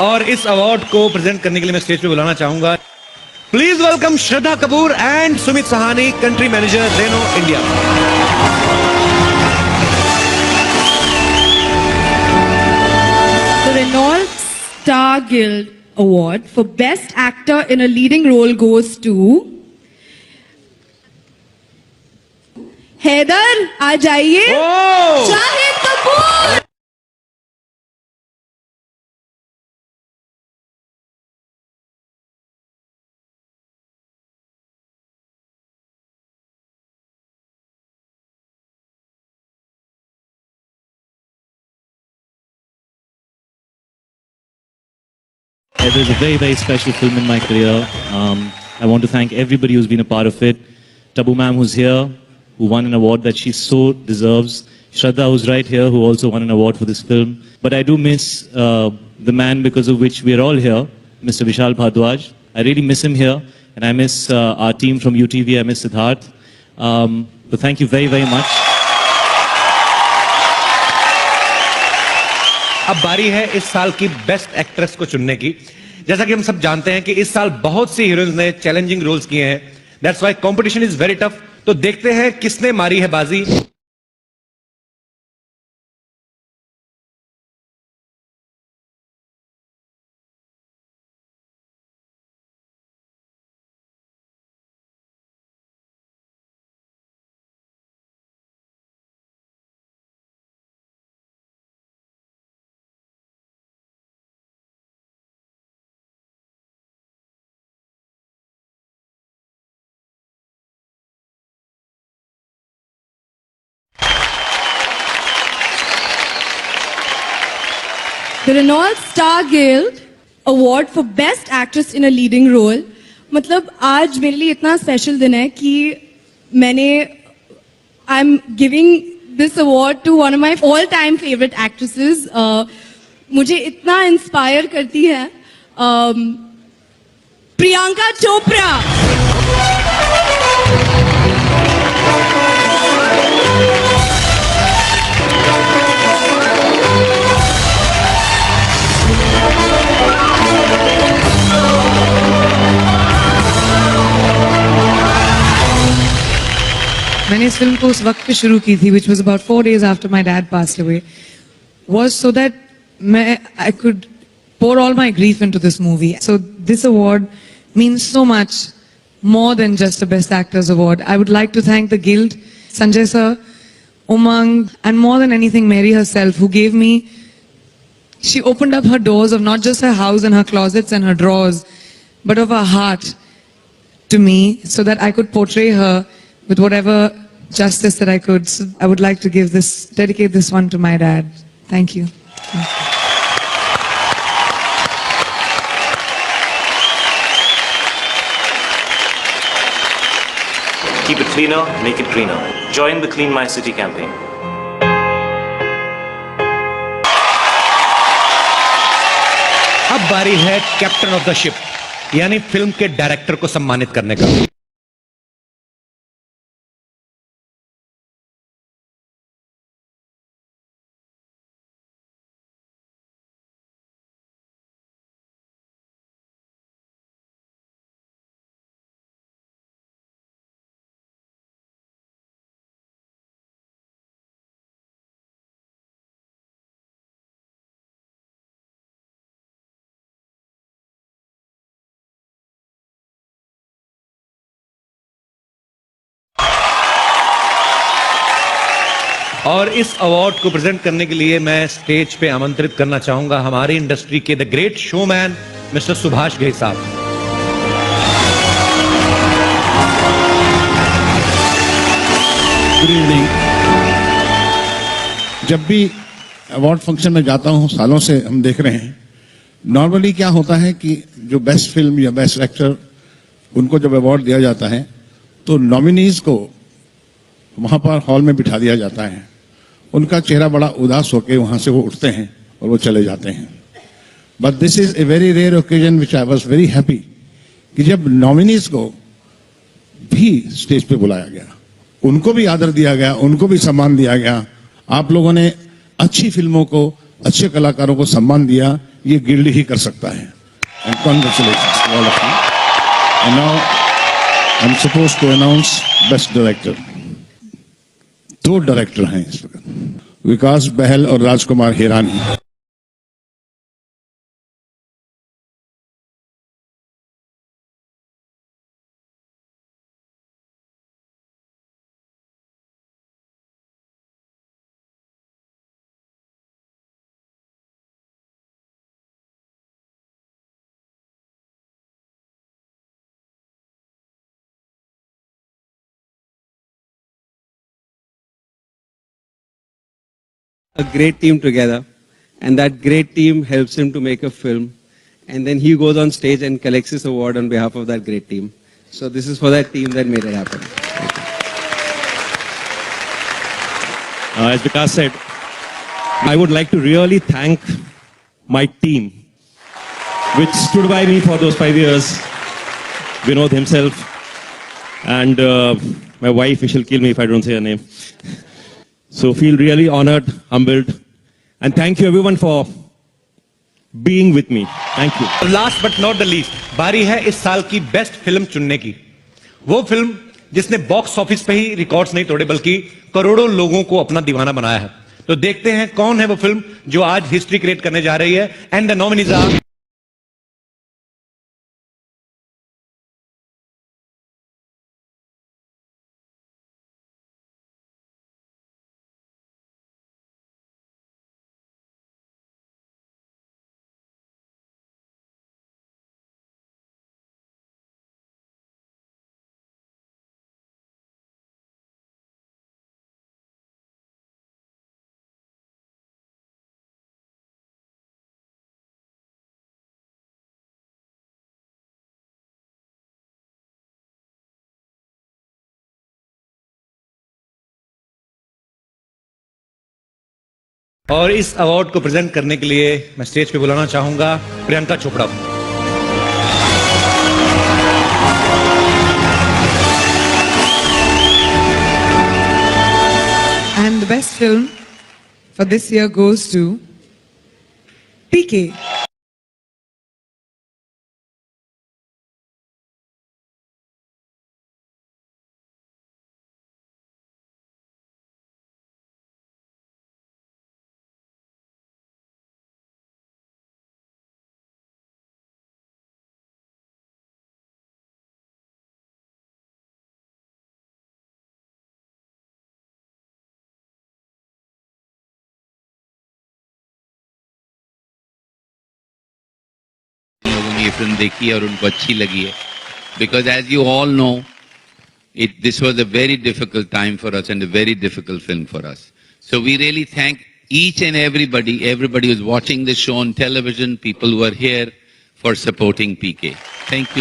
S1: और इस अवार्ड को प्रेजेंट करने के लिए मैं स्टेज पे बुलाना चाहूंगा, please welcome Shraddha Kapoor and Sumit Sahani, country manager Renault India.
S5: The Renault Star Guild Award for Best Actor in a Leading Role goes to Haider, आ जाइए। Shahid Kapoor.
S13: It is a very, very special film in my career. I want to thank everybody who's been a part of it. Tabu ma'am, who's here, who won an award that she so deserves. Shraddha, who's right here, who also won an award for this film. But I do miss the man because of which we're all here, Mr. Vishal Bhardwaj. I really miss him here. And I miss our team from UTV. I miss Siddharth. So thank you very, very much.
S1: अब बारी है इस साल की best actress को चुनने की। जैसा कि हम सब जानते हैं कि इस साल बहुत सी हीरोइंस ने चैलेंजिंग रोल्स किए हैं। That's why competition is very tough. तो देखते हैं किसने मारी है बाजी।
S5: The Renault Star Guild Award for Best Actress in a Leading Role. मतलब आज मेरे लिए इतना स्पेशल दिन है कि I am giving this award to one of my all time favourite actresses. मुझे इतना इंस्पायर करती है प्रियंका चोपड़ा।
S8: मैंने इस फिल्म को उस वक्त पे शुरू की थी, which was about 4 days after my dad passed away, was so that I could pour all my grief into this movie. So this award means so much more than just a Best Actors Award. I would like to thank the Guild, Sanjay sir, Umang, and more than anything, Mary herself, who gave me, she opened up her doors of not just her house and her closets and her drawers, but of her heart to me so that I could portray her with whatever justice that I could. So I would like to dedicate this one to my dad. Thank you.
S22: Keep it cleaner, make it greener. Join the Clean My City campaign.
S1: अब बारी है captain of the ship, यानी film के director को सम्मानित करने का। और इस अवार्ड को प्रेजेंट करने के लिए मैं स्टेज पे आमंत्रित करना चाहूंगा हमारी इंडस्ट्री के the great showman mister Subhash Ghai साहब।
S6: Good evening. जब भी अवार्ड फंक्शन में जाता हूं, सालों से हम देख रहे हैं, नॉर्मली क्या होता है कि जो बेस्ट फिल्म या बेस्ट एक्टर, उनको जब अवार्ड दिया जाता है तो नॉमिनीज को वहां पर हॉल में बिठा दिया जाता है। उनका चेहरा बड़ा उदास होकर वहां से वो उठते हैं और वो चले जाते हैं। But this is a very rare occasion which I was very happy कि जब नॉमिनीज को भी स्टेज पे बुलाया गया, उनको भी आदर दिया गया, उनको भी सम्मान दिया गया। आप लोगों ने अच्छी फिल्मों को अच्छे कलाकारों को सम्मान दिया, ये गिल्ड ही कर सकता है। And congratulations to all of you. And now I am suppose to announce best director. 2 director हैं इस वक्त, विकास बहल और Rajkumar Hirani.
S16: a great team together, and that great team helps him to make a film, and then he goes on stage and collects his award on behalf of that great team. So this is for that team that made it happen.
S2: As Vikas said, I would like to really thank my team, which stood by me for those 5 years. Vinod himself, and my wife, she'll kill me if I don't say her name. So feel really honored, humbled, and thank you everyone for being with me. Thank you.
S1: Last but not the least, बारी है इस साल की best film चुनने की। वो film जिसने box office पे ही रिकॉर्ड्स नहीं तोड़े बल्कि करोड़ों लोगों को अपना दीवाना बनाया है। तो देखते हैं कौन है वो फिल्म जो आज हिस्ट्री क्रिएट करने जा रही है। एंड द नॉमिनीज आर और इस अवार्ड को प्रेजेंट करने के लिए मैं स्टेज पे बुलाना चाहूंगा Priyanka Chopra.
S8: And the best film for this year goes to PK.
S21: लोगों ने ये फिल्म देखी है और उनको अच्छी लगी है, because as you all know, this was a very difficult time for us and a very difficult film for us. So we really thank each and everybody who's watching this show on television, people who are here for supporting PK. Thank you.